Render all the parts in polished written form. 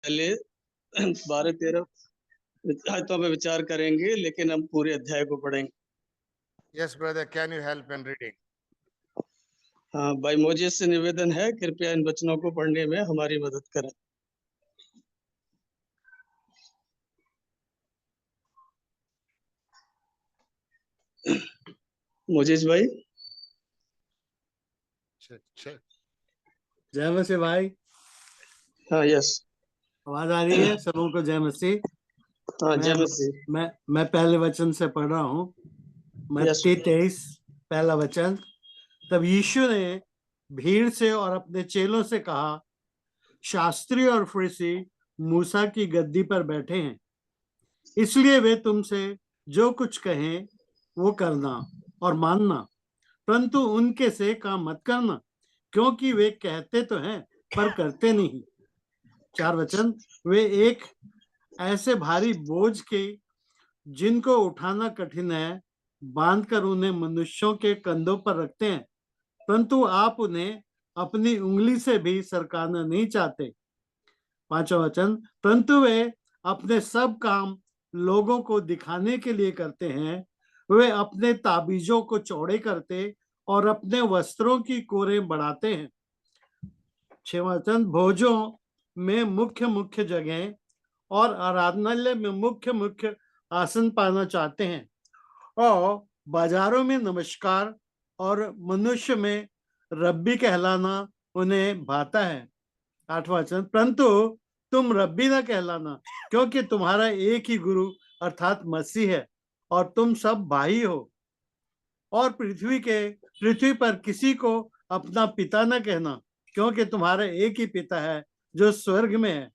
पहले 12-13 आयतों पे विचार करेंगे, लेकिन हम पूरे अध्याय को पढ़ेंगे। Yes, brother, can you help in reading? हाँ, भाई मोजेस से निवेदन है, कृपया इन वचनों को पढ़ने में हमारी मदद करें। मोजेस भाई। Check. जय मसीह भाई। हाँ, यस। आवाज आ रही है? सबों को जय मसीह। हाँ, जय मसीह। मैं पहले वचन से पढ़ रहा हूँ। मत्ती 23 पहला वचन। तब यीशु ने भीड़ से और अपने चेलों से कहा, शास्त्री और फरीसी मूसा की गद्दी पर बैठे हैं, इसलिए वे तुमसे जो कुछ कहें वो करना और मानना, परंतु उनके से काम मत करना, क्योंकि वे कहते तो हैं पर करते नहीं। 4 वचन। वे एक ऐसे भारी बोझ के जिनको उठाना कठिन है बांधकर उन्हें मनुष्यों के कंधों पर रखते हैं, परंतु आप उन्हें अपनी उंगली से भी सरकाना नहीं चाहते। 5वां वचन। परंतु वे अपने सब काम लोगों को दिखाने के लिए करते हैं। वे अपने ताबीजों को चौड़े करते और अपने वस्त्रों की कोरें बढ़ाते हैं। 6वां वचन। भोजों में मुख्य मुख्य जगह और आराधनालय में मुख्य मुख्य आसन पाना चाहते हैं और बाजारों में नमस्कार और मनुष्य में रब्बी कहलाना उन्हें भाता है। 8वां वचन। परंतु तुम रब्बी ना कहलाना, क्योंकि तुम्हारा एक ही गुरु अर्थात मसीह है और तुम सब भाई हो। और पृथ्वी पर किसी को अपना पिता न कहना, क्योंकि तुम्हारा एक ही पिता है जो स्वर्ग में है।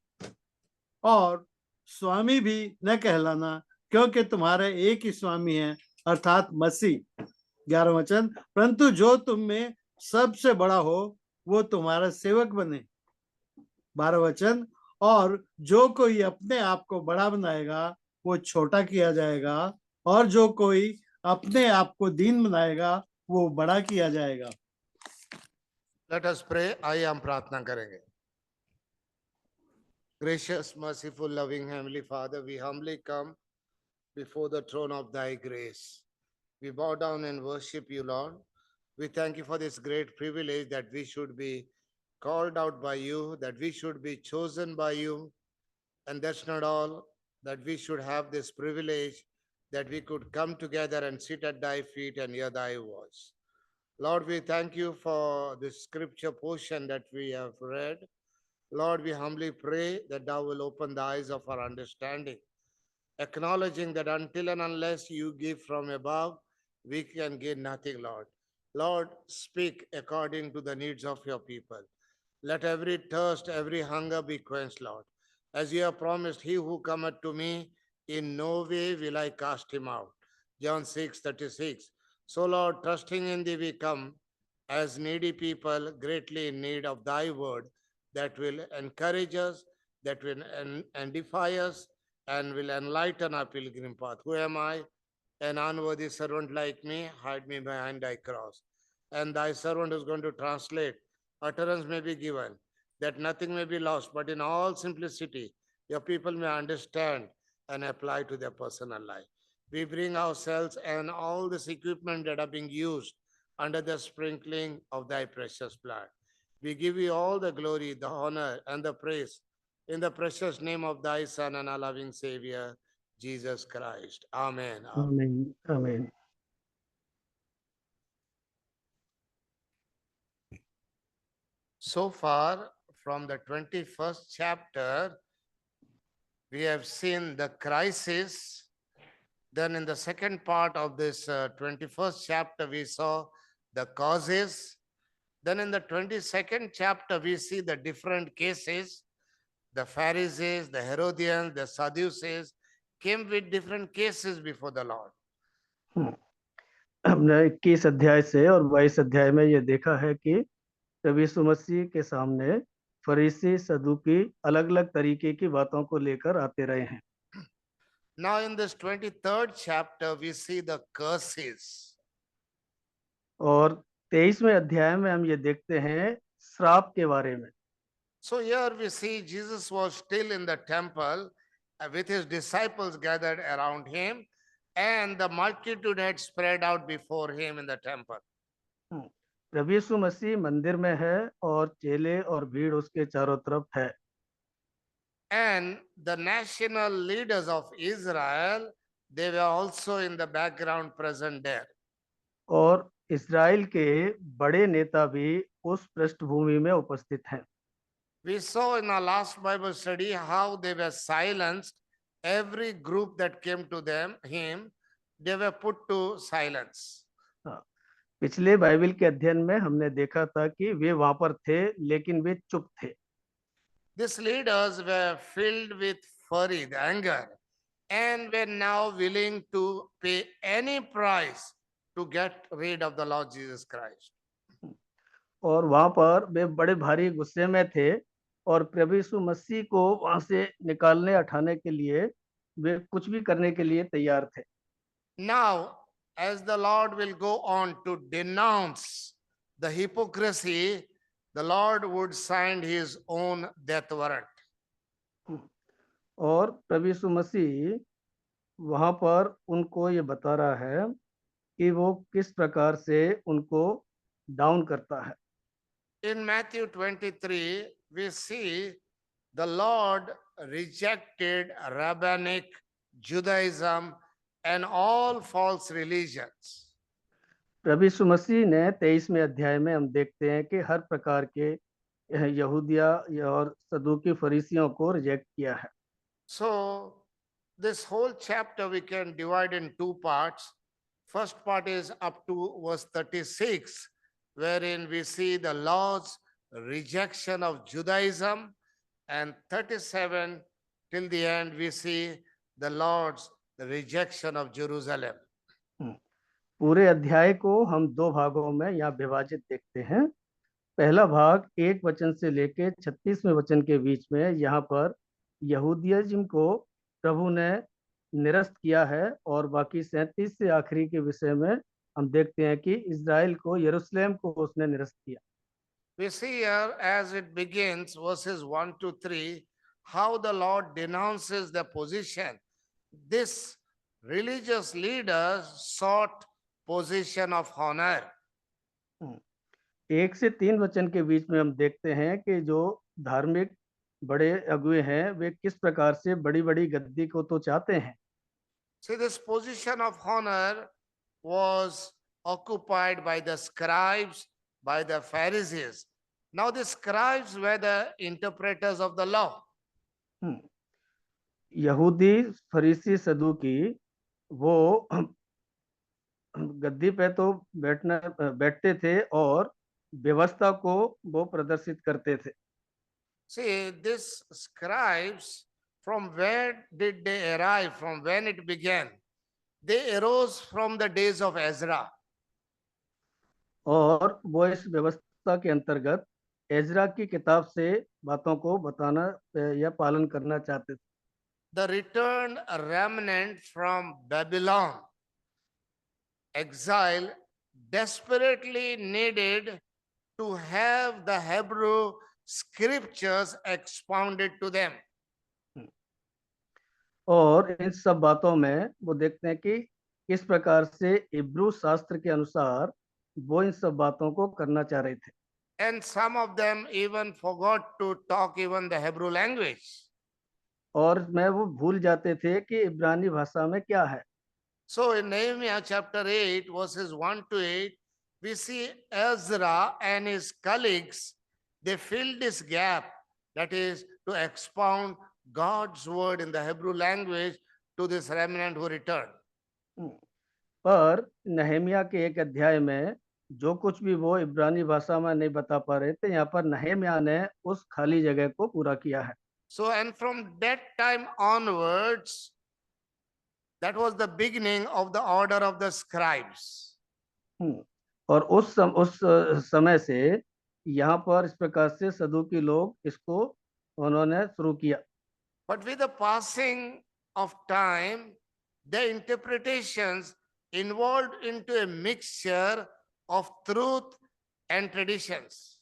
और स्वामी भी न कहलाना, क्योंकि तुम्हारा एक ही स्वामी है अर्थात मसीह। 11वां वचन। परंतु जो तुम में सबसे बड़ा हो वो तुम्हारा सेवक बने। 12वां वचन। और जो कोई अपने आप को बड़ा बनाएगा वो छोटा किया जाएगा, और जो कोई अपने आप को दीन बनाएगा वो बड़ा किया जाएगा। Let us pray. आइए हम प्रार्थना करेंगे। Gracious, merciful, loving Heavenly Father, we humbly come before the throne of Thy grace. We bow down and worship You, Lord. We thank You for this great privilege that we should be called out by You, that we should be chosen by You. And that's not all, that we should have this privilege that we could come together and sit at Thy feet and hear Thy voice. Lord, we thank You for this scripture portion that we have read. Lord, we humbly pray that Thou will open the eyes of our understanding, acknowledging that until and unless You give from above, we can gain nothing, Lord. Lord, speak according to the needs of Your people. Let every thirst, every hunger be quenched, Lord. As You have promised, he who cometh to me, in no way will I cast him out. John 6:36. So, Lord, trusting in Thee, we come as needy people, greatly in need of Thy word that will encourage us, that will edify us, and will enlighten our pilgrim path. Who am I? An unworthy servant like me, hide me behind Thy cross. And Thy servant is going to translate. Utterance may be given, that nothing may be lost, but in all simplicity, Your people may understand and apply to their personal life. We bring ourselves and all this equipment that are being used under the sprinkling of Thy precious blood. We give You all the glory, the honor, and the praise in the precious name of Thy Son and our loving Savior, Jesus Christ. Amen. आमीन, आमीन। So far, from the 21st chapter, we have seen the crisis. Then in the second part of this 21st chapter, we saw the causes. Then in the 22nd chapter, we see the different cases. The Pharisees, the Herodians, the Sadducees came with different cases before the Lord. हमने 21 अध्याय से और 22 अध्याय में ये देखा है कि प्रभु यीशु मसीह के सामने फरीसी सदूकी अलग अलग तरीके की बातों को लेकर आते रहे हैं। Now in this 23rd chapter, we see the curses. और 23वें अध्याय में हम ये देखते हैं श्राप के बारे में। So here we see Jesus was still in the temple with his disciples gathered around him, and the multitude had spread out before him in the temple. प्रभु यीशु मसीह मंदिर में है और चेले और भीड़ उसके चारों तरफ है। And the national leaders of Israel, they were also in the background present there. और इस्राएल के बड़े नेता भी उस पृष्ठभूमि में उपस्थित हैं। We saw in our last Bible study how they were silenced. Every group that came to him, they were put to silence. पिछले बाइबल के अध्ययन में हमने देखा था कि वे वहां पर थे लेकिन वे चुप थे। These leaders were filled with fury, anger, and were now willing to pay any price to get rid of the Lord Jesus Christ. और वहां पर वे बड़े भारी गुस्से में थे और प्रभु यीशु मसीह को वहां से निकालने हटाने के लिए वे कुछ भी करने के लिए तैयार थे। Now, as the Lord will go on to denounce the hypocrisy, the Lord would sign his own death warrant. और प्रभु यीशु मसीह वहां पर उनको ये बता रहा है कि वो किस प्रकार से उनको डाउन करता है। In Matthew 23, we see the Lord rejected rabbinic Judaism and all false religions. प्रभु यीशु मसीह ने 23वें अध्याय में हम देखते हैं कि हर प्रकार के यहूदिया और सदूकी फरीसियों को रिजेक्ट किया है। So this whole chapter we can divide in two parts. First part is up to verse 36, wherein we see the Lord's rejection of Judaism, and 37 till the end we see the Lord's rejection of Jerusalem. पूरे अध्याय को हम दो भागों में यहाँ विभाजित देखते हैं। पहला भाग 1 वचन से लेके 36वें वचन के बीच में यहाँ पर यहूदियज्म को प्रभु ने निरस्त किया है और बाकी 37 से आखिरी के विषय में हम देखते हैं कि इज़राइल को, यरूशलेम को उसने निरस्त किया। We see here as it begins verses 1 to 3 how the Lord denounces the position. This religious leaders sought position of honor. 1 से 3 वचन के बीच में हम देखते हैं कि जो धार्मिक बड़े अगुए हैं वे किस प्रकार से बड़ी बड़ी गद्दी को तो चाहते हैं। See, this position of honor was occupied by the scribes, by the Pharisees. Now the scribes were the interpreters of the law. यहूदी, फरीसी, सदूकी वो गद्दी पे तो बैठते थे और व्यवस्था को वो प्रदर्शित करते थे। See, these scribes, from where did they arrive? From when it began? They arose from the days of Ezra. और वो इस व्यवस्था के अंतर्गत एजरा की किताब से बातों को बताना या पालन करना चाहते थे। The returned remnant from Babylon exile desperately needed to have the Hebrew scriptures expounded to them. और इन सब बातों में वो देखते हैं कि किस प्रकार से इब्रू शास्त्र के अनुसार वो इन सब बातों को करना चाह रहे थे। And some of them even forgot to talk even the Hebrew language. और मैं वो भूल जाते थे कि इब्रानी भाषा में क्या है। So in Nehemiah chapter 8 verses 1 to 8 we see Ezra and his colleagues, they filled this gap, that is to expound God's word in the Hebrew language to this remnant who returned. पर नहमिया के एक अध्याय में जो कुछ भी वो इब्रानी भाषा में नहीं बता पा रहे थे, यहाँ पर नहमिया ने उस खाली जगह को पूरा किया है। So and from that time onwards, that was the beginning of the order of the scribes. और उस समय से यहाँ पर इस प्रकार से सदूकी लोग इसको उन्होंने शुरू किया। But with the passing of time, the interpretations involved into a mixture of truth and traditions.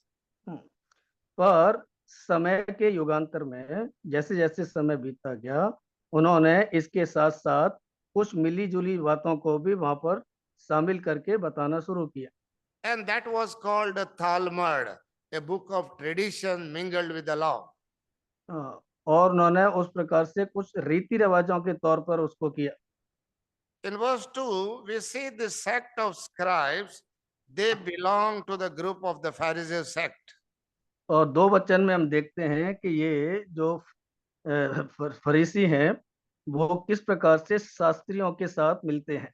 पर समय के युगांतर में जैसे जैसे समय बीतता गया, उन्होंने इसके साथ साथ कुछ मिली जुली बातों को भी वहां पर शामिल करके बताना शुरू किया। And that was called a Talmud, a book of tradition mingled with the law. और उन्होंने उस प्रकार से कुछ रीति रिवाजों के तौर पर उसको किया। In verse 2, we see the sect of scribes. They belong to the group of the Pharisee sect. और 2 वचन में हम देखते हैं कि ये जो फरीसी हैं वो किस प्रकार से शास्त्रियों के साथ मिलते हैं।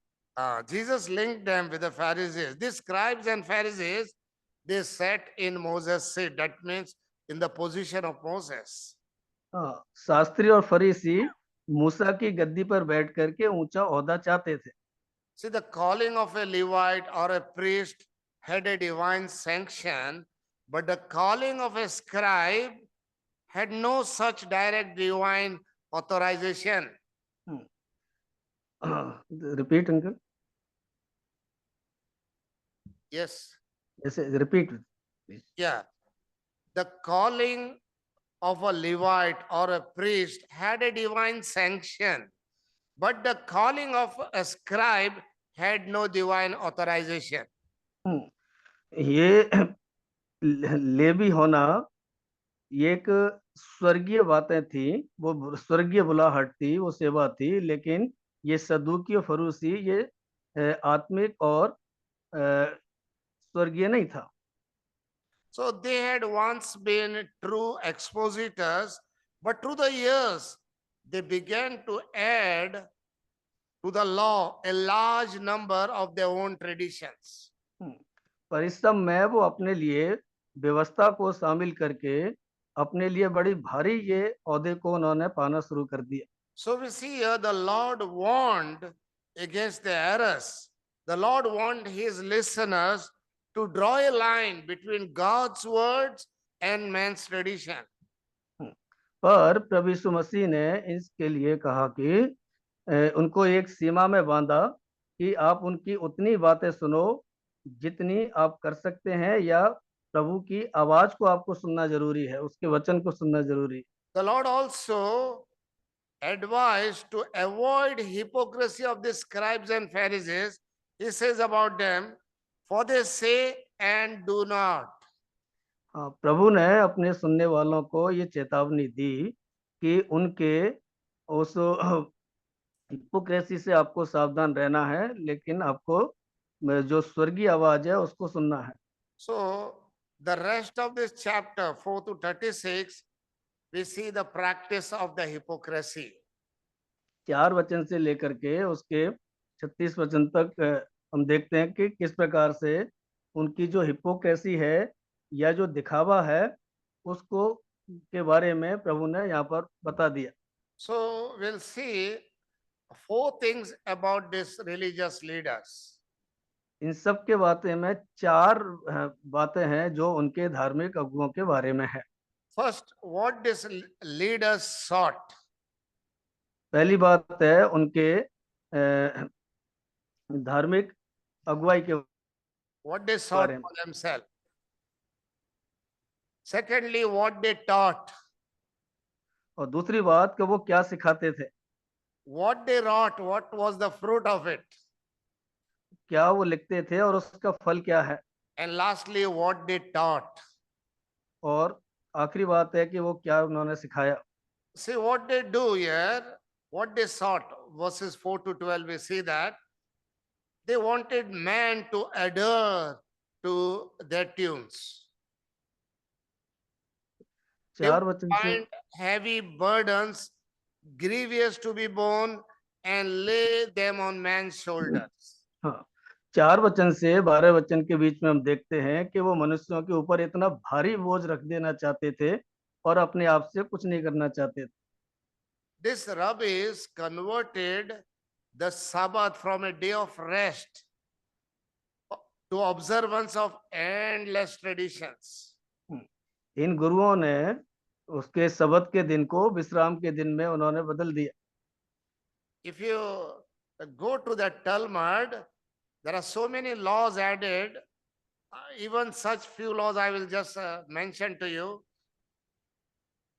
Jesus linked them with the Pharisees. These scribes and Pharisees, they sat in Moses' seat. That means in the position of Moses. Shastri और फरीसी मूसा की गद्दी पर बैठ करके ऊंचा ओहदा चाहते थे। See, the calling of a Levite or a priest had a divine sanction, but the calling of a scribe had no such direct divine authorization. Repeat uncle. Yes. जैसे repeat. Yeah. The calling of a Levite or a priest had a divine sanction, but the calling of a scribe had no divine authorization. ये levy होना ये एक स्वर्गीय बातें थी, वो स्वर्गीय बुलाहट थी, वो सेवा थी, लेकिन ये सदूकी और फरूसी ये आत्मिक और स्वर्गीय नहीं था। So they had once been true expositors, but through the years, they began to add to the law a large number of their own traditions. पर इस सब में वो अपने लिए व्यवस्था को शामिल करके अपने लिए बड़ी भारी ये औहदे को उन्होंने पाना शुरू कर दिया। So we see here the Lord warned against the errors. The Lord warned his listeners to draw a line between God's words and man's tradition. पर प्रभु यीशु मसीह ने इसके लिए कहा कि उनको एक सीमा में बांधा कि आप उनकी उतनी बातें सुनो जितनी आप कर सकते हैं, या प्रभु की आवाज को आपको सुनना जरूरी है, उसके वचन को सुनना जरूरी है। The Lord also advised to avoid hypocrisy of the scribes and Pharisees. He says about them, for they say and do not. प्रभु ने अपने सुनने वालों को ये चेतावनी दी कि उनके उस हिपोक्रेसी से आपको सावधान रहना है, लेकिन आपको जो स्वर्गीय आवाज है उसको सुनना है। So the rest of this chapter 4 to 36, we see the practice of the hypocrisy. 4 वचन से लेकर के उसके 36 वचन तक हम देखते हैं कि किस प्रकार से उनकी जो हिपोक्रेसी है या जो दिखावा है उसको के बारे में प्रभु ने यहाँ पर बता दिया। So we'll see 4 things about these religious leaders. इन सब के बातें में 4 बातें हैं जो उनके धार्मिक अगुओं के बारे में है। First, what these leaders sought. पहली बात है उनके धार्मिक अगुवाई के What they sought for themselves. Secondly, what they taught. और दूसरी बात कि वो क्या सिखाते थे। What they wrought, what was the fruit of it. क्या वो लिखते थे और उसका फल क्या है। And lastly, what they taught. और आखिरी बात है कि वो क्या उन्होंने सिखाया। See what they do here, what they sought, verses 4 to 12, we see that they wanted man to adhere to their tunes. They would find heavy burdens, grievous to be borne, and lay them on man's shoulders. हाँ, 4 वचन से 12 वचन के बीच में हम देखते हैं कि वो मनुष्यों के ऊपर इतना भारी बोझ रख देना चाहते थे और अपने आप से कुछ नहीं करना चाहते थे। This rubbish converted the Sabbath from a day of rest to observance of endless traditions. इन गुरुओं ने उसके सबत के दिन को विश्राम के दिन में उन्होंने बदल दिया। If you go to the Talmud, there are so many laws added. Even such few laws I will just mention to you.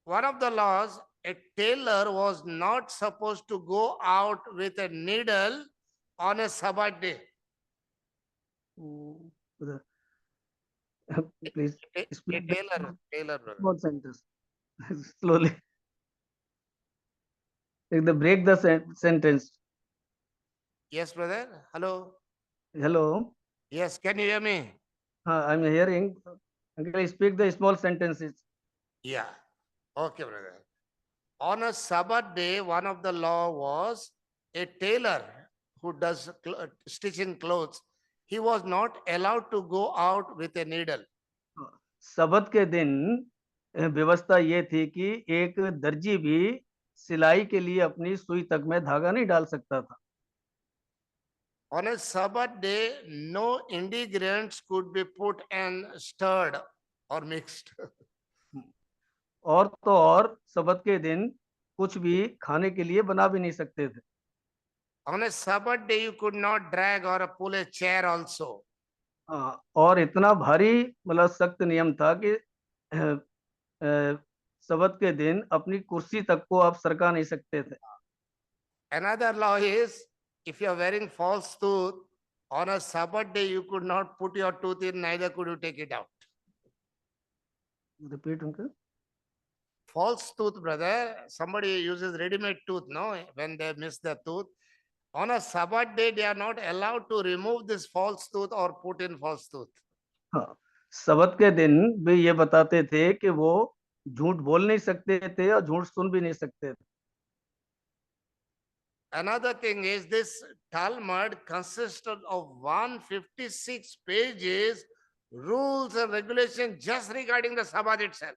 one of the laws, a tailor was not supposed to go out with a needle on a Sabbath day. उधर please A speak tailor, brother. small sentence slowly. Break the sentence. Yes, brother. Hello. Hello. Yes, can you hear me? I'm hearing. Uncle, speak the small sentences. Yeah. Okay, brother. On a Sabbath day, one of the law was a tailor who does stitching clothes. He was not allowed to go out with a needle. सबत के दिन व्यवस्था ये थी कि एक दर्जी भी सिलाई के लिए अपनी सुई तक में धागा नहीं डाल सकता था. On a Sabbath day, no ingredients could be put and stirred or mixed. और तो और सबत के दिन कुछ भी खाने के लिए बना भी नहीं सकते थे. On a Sabbath day, you could not drag or pull a chair also. और इतना भारी मतलब सख्त नियम था कि सबत के दिन अपनी कुर्सी तक को आप सरका नहीं सकते थे. Another law is, if you are wearing false tooth, on a Sabbath day, you could not put your tooth in, neither could you take it out. Repeat, uncle. False tooth, brother, somebody uses ready-made tooth, no? When they miss the tooth. On a Sabbath day, they are not allowed to remove this false tooth or put in false tooth. हाँ, सबत के दिन भी ये बताते थे कि वो झूठ बोल नहीं सकते थे और झूठ सुन भी नहीं सकते थे. Another thing is, this Talmud consisted of 156 pages, rules and regulations just regarding the Sabbath itself.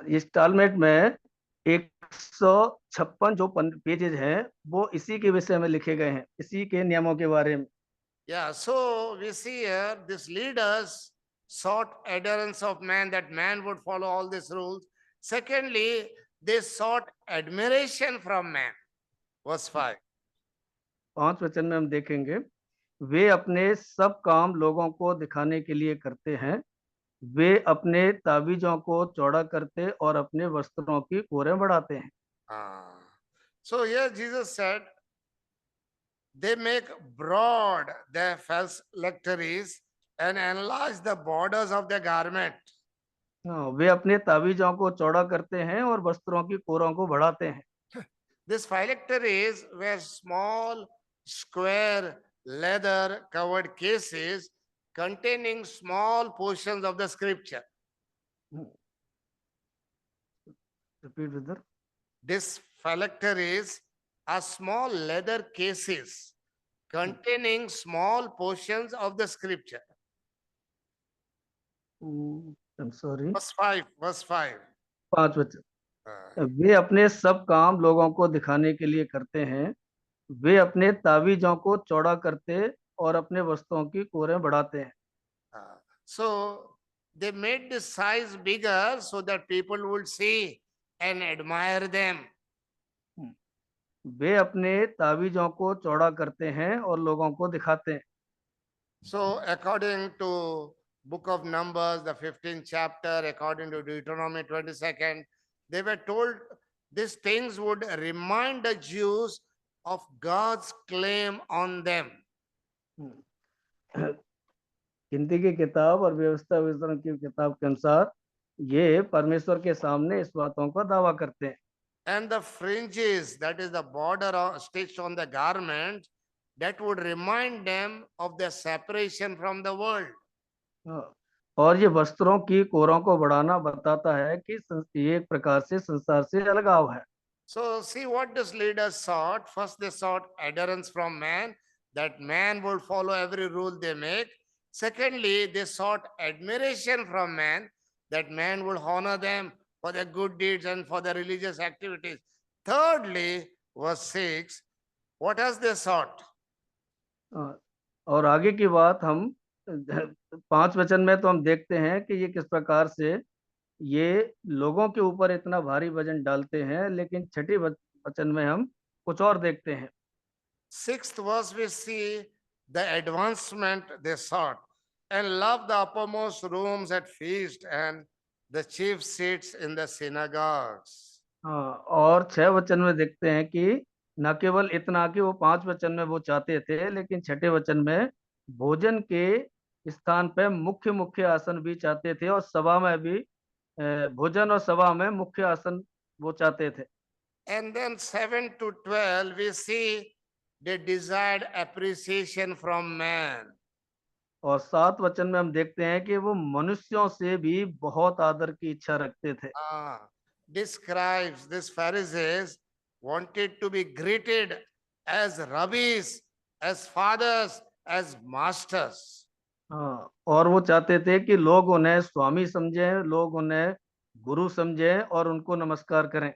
इस टालमेट में 156 जो पेजेज हैं वो इसी के विषय में लिखे गए हैं, इसी के नियमों के बारे में. Yeah, so we see here these leaders sought adherence of man, that man would follow all these rules. Secondly, they sought admiration from man. Verse 5. 5 वचन में हम देखेंगे, वे अपने सब काम लोगों को दिखाने के लिए करते हैं, वे अपने ताबीजों को चौड़ा करते और अपने वस्त्रों की कोरें बढ़ाते हैं. So here Jesus said, they make broad their false lectories and enlarge the borders of their garment. वे अपने ताबीजों को चौड़ा करते हैं और वस्त्रों की कोरों को बढ़ाते हैं. These phylacteries were small, square, leather covered cases containing small portions of the scripture. Repeat, brother. These phylacteries are small leather cases containing small portions of the scripture. I'm sorry. Verse 5. Verse 5. 5 वचन. वे अपने सब काम लोगों को दिखाने के लिए करते हैं, वे अपने ताबीजों को चौड़ा करते और अपने वस्त्रों की कोरें बढ़ाते हैं. So they made the size bigger so that people would see and admire them. वे अपने ताबीजों को चौड़ा करते हैं और लोगों को दिखाते हैं. So according to book of Numbers, the 15th chapter, according to Deuteronomy 22nd, they were told these things would remind the Jews of God's claim on them. गिनती की किताब और व्यवस्था विवरण की किताब के अनुसार ये परमेश्वर के सामने इस बातों का दावा करते हैं. And the fringes, that is the border stitched on the garment, that would remind them of their separation from the world. और ये वस्त्रों की कोरों को बढ़ाना बताता है कि ये एक प्रकार से संसार से अलगाव है. So see what these leaders sought. First they sought adherence from man, that man would follow every rule they make. Secondly, they sought admiration from man, that man would honor them for their good deeds and for their religious activities. Thirdly, verse 6, what has they sought? और आगे की बात हम 5 वचन में तो हम देखते हैं कि ये किस प्रकार से ये लोगों के ऊपर इतना भारी वजन डालते हैं, लेकिन छठी वचन में हम कुछ और देखते हैं. 6th verse we see the advancement they sought and loved the uppermost rooms at feast and the chief seats in the synagogues. हाँ, और 6 वचन में देखते हैं कि न केवल इतना कि वो 5 वचन में वो चाहते थे, लेकिन छठे वचन में भोजन के स्थान पे मुख्य मुख्य आसन भी चाहते थे, और सभा में भी भोजन और सभा में मुख्य आसन वो चाहते थे। And then 7 to 12, we see they desired appreciation from man. और 7 वचन में हम देखते हैं कि वो मनुष्यों से भी बहुत आदर की इच्छा रखते थे। Describes this Pharisees wanted to be greeted as rabbis, as fathers, as masters. हाँ, और वो चाहते थे कि लोग उन्हें स्वामी समझें, लोग उन्हें गुरु समझें और उनको नमस्कार करें।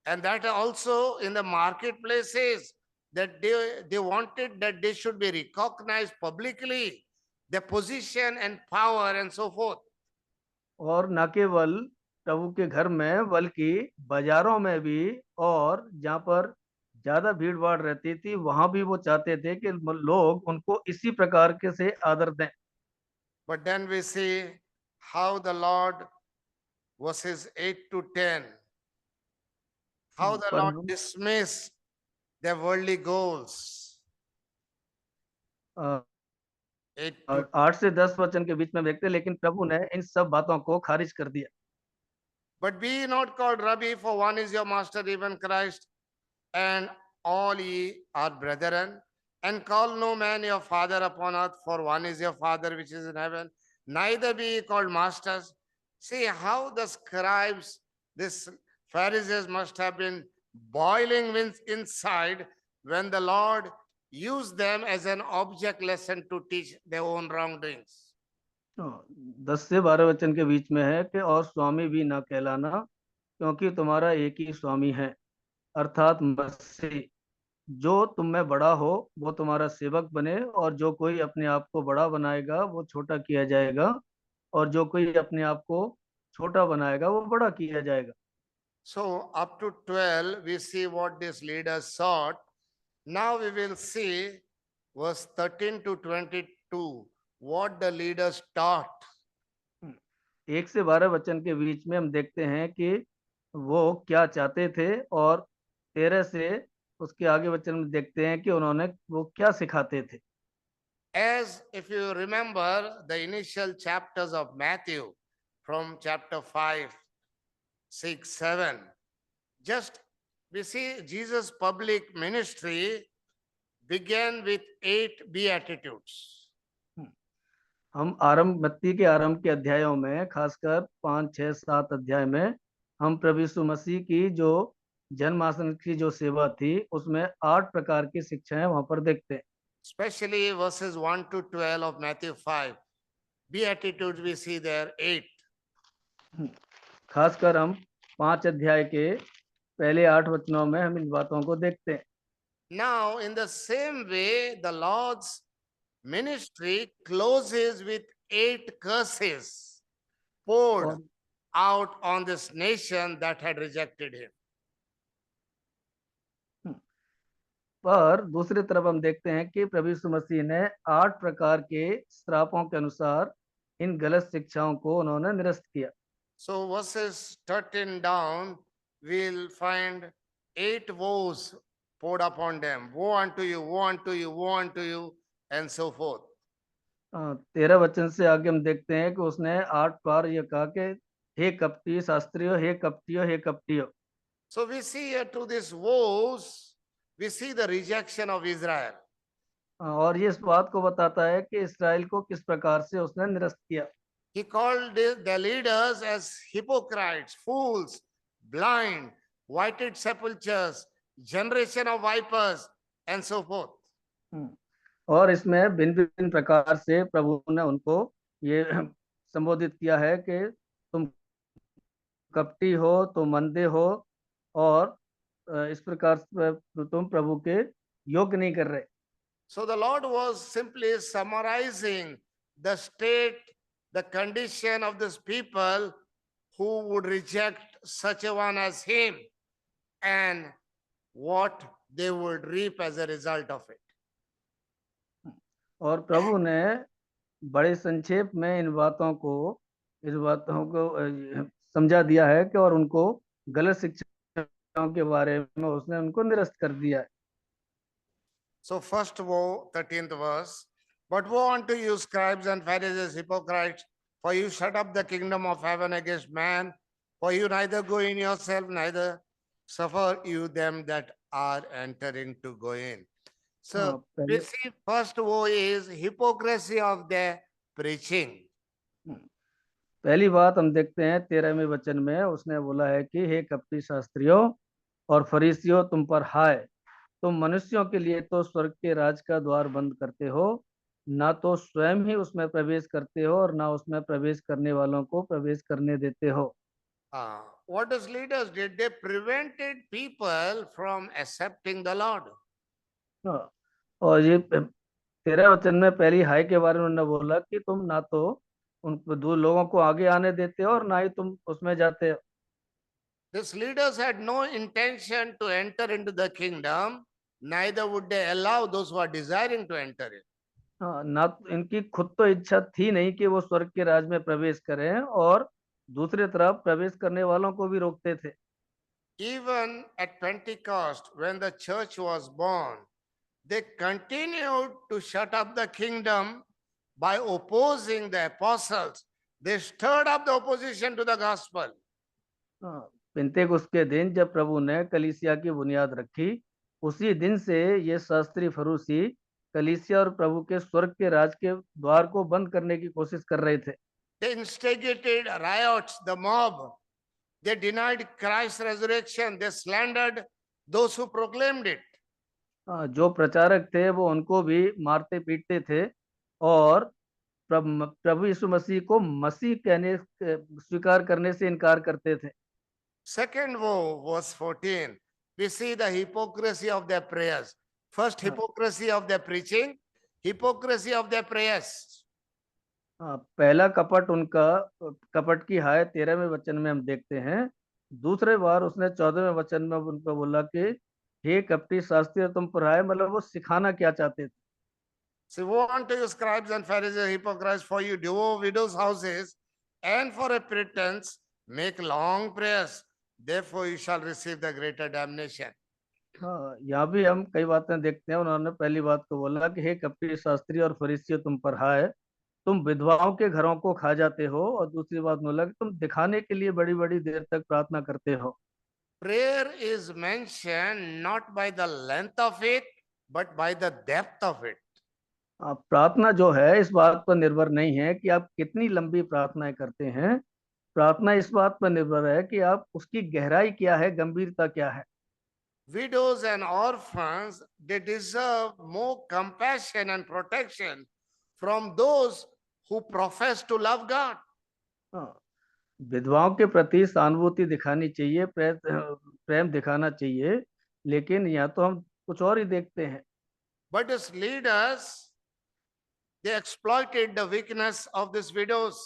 And that also in the marketplaces, that they wanted that they should be recognized publicly, their position and power and so forth. और न केवल प्रभु के घर में, बल्कि बाजारों में भी, और जहाँ पर ज्यादा भीड़ भाड़ रहती थी वहां भी वो चाहते थे कि लोग उनको इसी प्रकार के से आदर दें। But then we see how the Lord, verses 8 to 10, how the पर Lord हम dismissed their worldly goals. 8 to 8 से 10 वचन के बीच में देखते हैं, लेकिन प्रभु ने इन सब बातों को खारिज कर दिया। But be ye not called Rabbi, for one is your master, even Christ, and all ye are brethren. And call no man your father upon earth, for one is your Father which is in heaven. Neither be ye called masters. See how the scribes, this Pharisees must have been boiling inside when the Lord used them as an object lesson to teach their own wrongdoings. 10 से 12 वचन के बीच में है कि और स्वामी भी ना कहलाना, क्योंकि तुम्हारा एक ही स्वामी है, अर्थात मसीह। जो तुम में बड़ा हो वो तुम्हारा सेवक बने, और जो कोई अपने आप को बड़ा बनाएगा वो छोटा किया जाएगा, और जो कोई अपने आप को छोटा बनाएगा वो बड़ा किया जाएगा। So up to 12, we see what these leaders sought. Now we will see verse 13 to 22, what the leaders taught. 1 से 12 वचन के बीच में हम देखते हैं कि वो क्या चाहते थे, और 13 से उसके आगे वचन में देखते हैं कि उन्होंने वो क्या सिखाते थे। As if you remember the initial chapters of Matthew from chapter 5, 6, 7, just we see Jesus' public ministry began with 8 beatitudes. हम मत्ती के आरंभ के अध्यायों में, खासकर 5, 6, 7 अध्याय में हम प्रभु यीशु मसीह की जो जन्मासन की जो सेवा थी उसमें 8 प्रकार की शिक्षाएं वहां पर देखते हैं। Especially verses 1 to 12 of Matthew 5. Beatitudes we see there 8. खासकर हम 5 अध्याय के पहले 8 वचनों में हम इन बातों को देखते हैं। Now, in the same way, the Lord's ministry closes with 8 curses poured out on this nation that had rejected him. पर दूसरी तरफ हम देखते हैं कि प्रभु यीशु मसीह ने 8 प्रकार के श्रापों के अनुसार इन गलत शिक्षाओं को उन्होंने निरस्त किया। So verses 13 down, we'll find 8 woes poured upon them. Woe unto you, woe unto you, woe unto you, and so forth. 13 वचन से आगे हम देखते हैं कि उसने 8 बार ये कहा कि हे कपटी शास्त्रियों, हे कपटियों, हे कपटियों। So we see here through these woes, we see the rejection of Israel. और ये इस बात को बताता है कि इस्राएल को किस प्रकार से उसने निरस्त किया। He called the leaders as hypocrites, fools, blind, whited sepulchres, generation of vipers, and so forth. और इसमें भिन्न भिन्न प्रकार से प्रभु ने उनको ये संबोधित किया है कि तुम कपटी हो, तुम अंधे हो, और इस प्रकार से तुम प्रभु के योग्य नहीं कर रहे। So the Lord was simply summarizing the state, the condition of these people who would reject such a one as him, and what they would reap as a result of it. और प्रभु ने बड़े संक्षेप में इन बातों को इस बातों को समझा दिया है कि और उनको गलत शिक्षाओं के बारे में उसने उनको निरस्त कर दिया है। So first woe, 13th verse. But woe unto you, scribes and Pharisees, hypocrites, for you shut up the kingdom of heaven against man. For you neither go in yourself, neither suffer you them that are entering to go in. So हाँ, we पहले see first woe is hypocrisy of the preaching. पहली बात हम देखते हैं 13वें वचन में उसने बोला है कि हे कपटी शास्त्रियों और फरीसियों, तुम पर हाय, तुम मनुष्यों के लिए तो स्वर्ग के राज का द्वार बंद करते हो, ना तो स्वयं ही उसमें प्रवेश करते हो और ना उसमें प्रवेश करने वालों को प्रवेश करने देते हो। What does leaders did? They prevented people from accepting the Lord. हाँ, और ये 13 वचन में पहली हाय के बारे में उन्होंने बोला कि तुम ना तो उन दो लोगों को आगे आने देते हो और ना ही तुम उसमें जाते हो। These leaders had no intention to enter into the kingdom, neither would they allow those who are desiring to enter it. हाँ, ना इनकी खुद तो इच्छा थी नहीं कि वो स्वर्ग के राज में प्रवेश करें, और दूसरी तरफ प्रवेश करने वालों को भी रोकते थे। Even at Pentecost, when the church was born, they continued to shut up the kingdom by opposing the apostles. They stirred up the opposition to the gospel. हाँ, पिन्तेकुस्त के दिन जब प्रभु ने कलीसिया की बुनियाद रखी, उसी दिन से ये शास्त्री फरूसी कलीसिया और प्रभु के स्वर्ग के राज के द्वार को बंद करने की कोशिश कर रहे थे। They instigated riots, the mob. They denied Christ's resurrection. They slandered those who proclaimed it. हाँ, जो प्रचारक थे वो उनको भी मारते पीटते थे और प्रभु यीशु मसीह को मसीह कहने स्वीकार करने से इनकार करते थे। Second woe, verse 14, we see the hypocrisy of their prayers. First, हाँ, hypocrisy of their preaching, hypocrisy of their prayers. हाँ, पहला कपट उनका, कपट की हाय 13वें वचन में हम देखते हैं। दूसरे बार उसने 14वें वचन में उनको बोला कि हे कपटी शास्त्री, तुम पर हाय, मतलब वो सिखाना क्या चाहते थे। So, woe unto you, scribes and Pharisees, hypocrites, for you devour widows' houses, and for a pretense make long prayers. Therefore, you shall receive the greater damnation. हाँ, यहाँ भी हम कई बातें देखते हैं। उन्होंने पहली बात को बोला कि हे कपटी शास्त्री और फरीसियों, तुम पर हाय, तुम विधवाओं के घरों को खा जाते हो, और दूसरी बात बोला कि तुम दिखाने के लिए बड़ी बड़ी देर तक प्रार्थना करते हो। Prayer is mentioned not by the length of it, but by the depth of it. प्रार्थना जो है इस बात पर निर्भर नहीं है कि आप कितनी लंबी प्रार्थनाएं करते हैं। प्रार्थना इस बात पर निर्भर है कि आप उसकी गहराई क्या है, गंभीरता क्या है। Widows and orphans, they deserve more compassion and protection from those who profess to love God. हाँ, विधवाओं के प्रति सहानुभूति दिखानी चाहिए, प्रेम दिखाना चाहिए, लेकिन यहाँ तो हम कुछ और ही देखते हैं। But as leaders, they exploited the weakness of these widows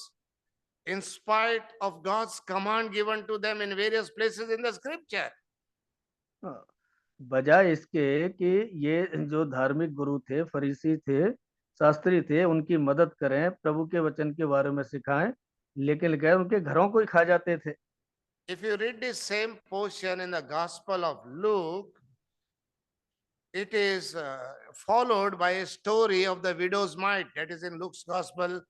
in spite of God's command given to them in various places in the scripture. हाँ, बजाय इसके कि ये जो धार्मिक गुरु थे, फरीसी थे, शास्त्री थे, उनकी मदद करें, प्रभु के वचन के बारे में सिखाएं, लेकिन गए उनके घरों को ही खा जाते थे। If you read this same portion in the Gospel of Luke, it is followed by a story of the widow's mite. That is in Luke's Gospel,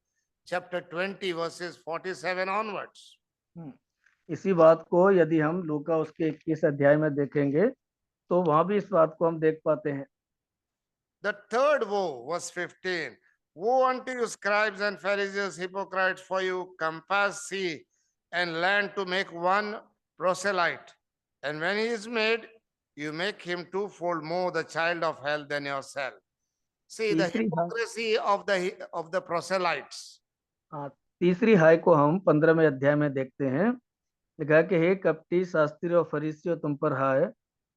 chapter 20, verses 47 onwards. इसी बात को यदि हम लूका उसके 21 अध्याय में देखेंगे तो वहां भी इस बात को हम देख पाते हैं। The third woe, verse 15. Woe unto you, scribes and Pharisees, hypocrites, for you compass sea and land to make one proselyte. And when he is made, you make him twofold more the child of hell than yourself. See the तीसरी हाय hypocrisy of the proselytes. हाँ, तीसरी हाय को हम 15वें अध्याय में देखते हैं। लिखा है कि हे कपटी शास्त्री और फरीसियों, तुम पर हाय,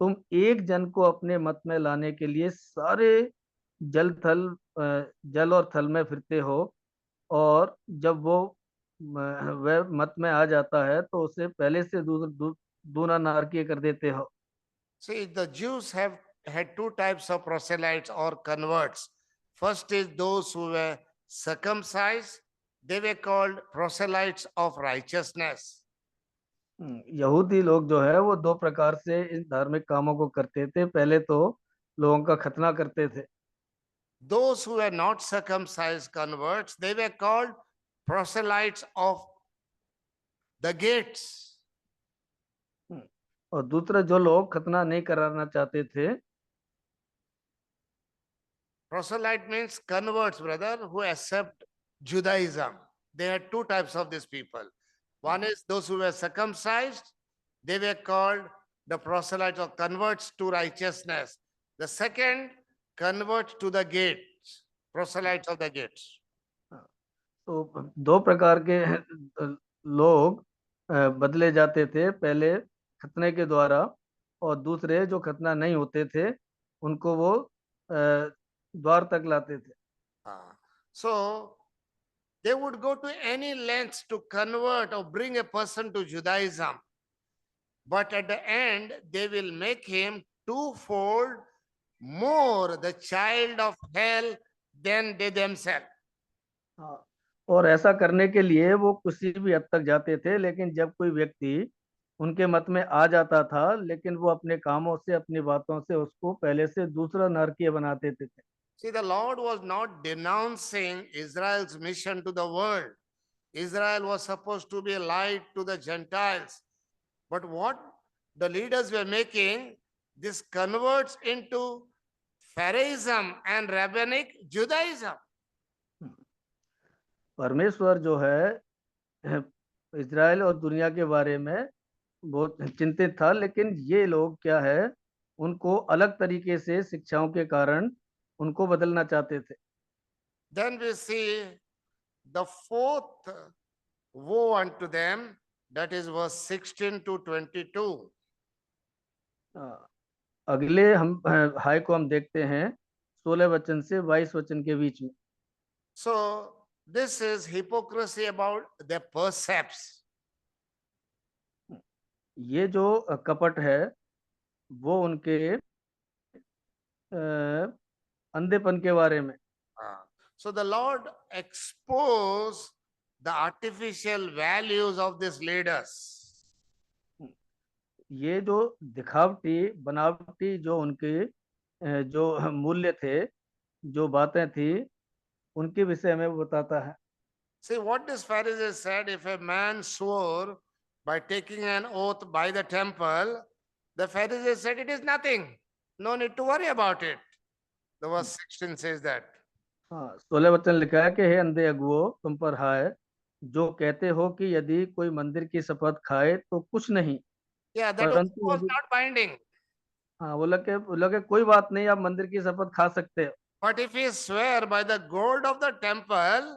तुम एक जन को अपने मत में लाने के लिए सारे जल और थल में फिरते हो, और जब वो वह मत में आ जाता है तो उसे पहले से दूना नारकीय कर देते हो। See, the Jews have had two types of proselytes or converts. First is those who were circumcised, they were called proselytes of righteousness. यहूदी लोग जो है वो दो प्रकार से इन धार्मिक कामों को करते थे। पहले तो लोगों का खतना करते थे। Those who were not circumcised converts, they were called proselytes of the gates. और दूसरा जो लोग खतना नहीं कराना चाहते थे, Proselyte means converts, brother, who accept Judaism. There are two types of these people. One is those who were circumcised, they were called the proselytes or converts to righteousness. The second, convert to the gates, proselytes of the gates. तो दो प्रकार के लोग बदले जाते थे। पहले खतने के द्वारा, और दूसरे जो खतना नहीं होते थे उनको वो द्वार तक लाते थे। So they would go to any lengths to convert or bring a person to Judaism, but at the end they will make him twofold more the child of hell than they themselves. और ऐसा करने के लिए वो किसी भी हद तक जाते थे, लेकिन जब कोई व्यक्ति उनके मत में आ जाता था, लेकिन वो अपने कामों से, अपनी बातों से उसको पहले से दूसरा नरकीय बना देते थे। See, the Lord was not denouncing Israel's mission to the world. Israel was supposed to be a light to the Gentiles. But what the leaders were making, this converts into Pharaism and rabbinic Judaism. परमेश्वर जो है Israel और दुनिया के बारे में बहुत चिंतित था, लेकिन ये लोग क्या है, उनको अलग तरीके से शिक्षाओं के कारण उनको बदलना चाहते थे। Then we see the fourth woe unto them, that is verse 16 to 22. अगले हम हाय को हम देखते हैं 16 वचन से 22 वचन के बीच में। So this is hypocrisy about their percepts. ये जो कपट है वो उनके अंधेपन के बारे में। So the Lord exposed the artificial values of these leaders. ये जो दिखावटी बनावटी जो उनके जो मूल्य थे, जो बातें थी, उनके विषय में वो बताता है। See what this Pharisee said, if a man swore by taking an oath by the temple, the Pharisee said it is nothing. No need to worry about it. The verse 16 says that. हाँ, 16 वचन लिखा है कि हे अंधे अगुओ, तुम पर हाय, जो कहते हो कि यदि कोई मंदिर की शपथ खाए तो कुछ नहीं। Yeah, that oath was not binding. हाँ, वो लगे कोई बात नहीं, आप मंदिर की शपथ खा सकते हो। But if he swear by the gold of the temple,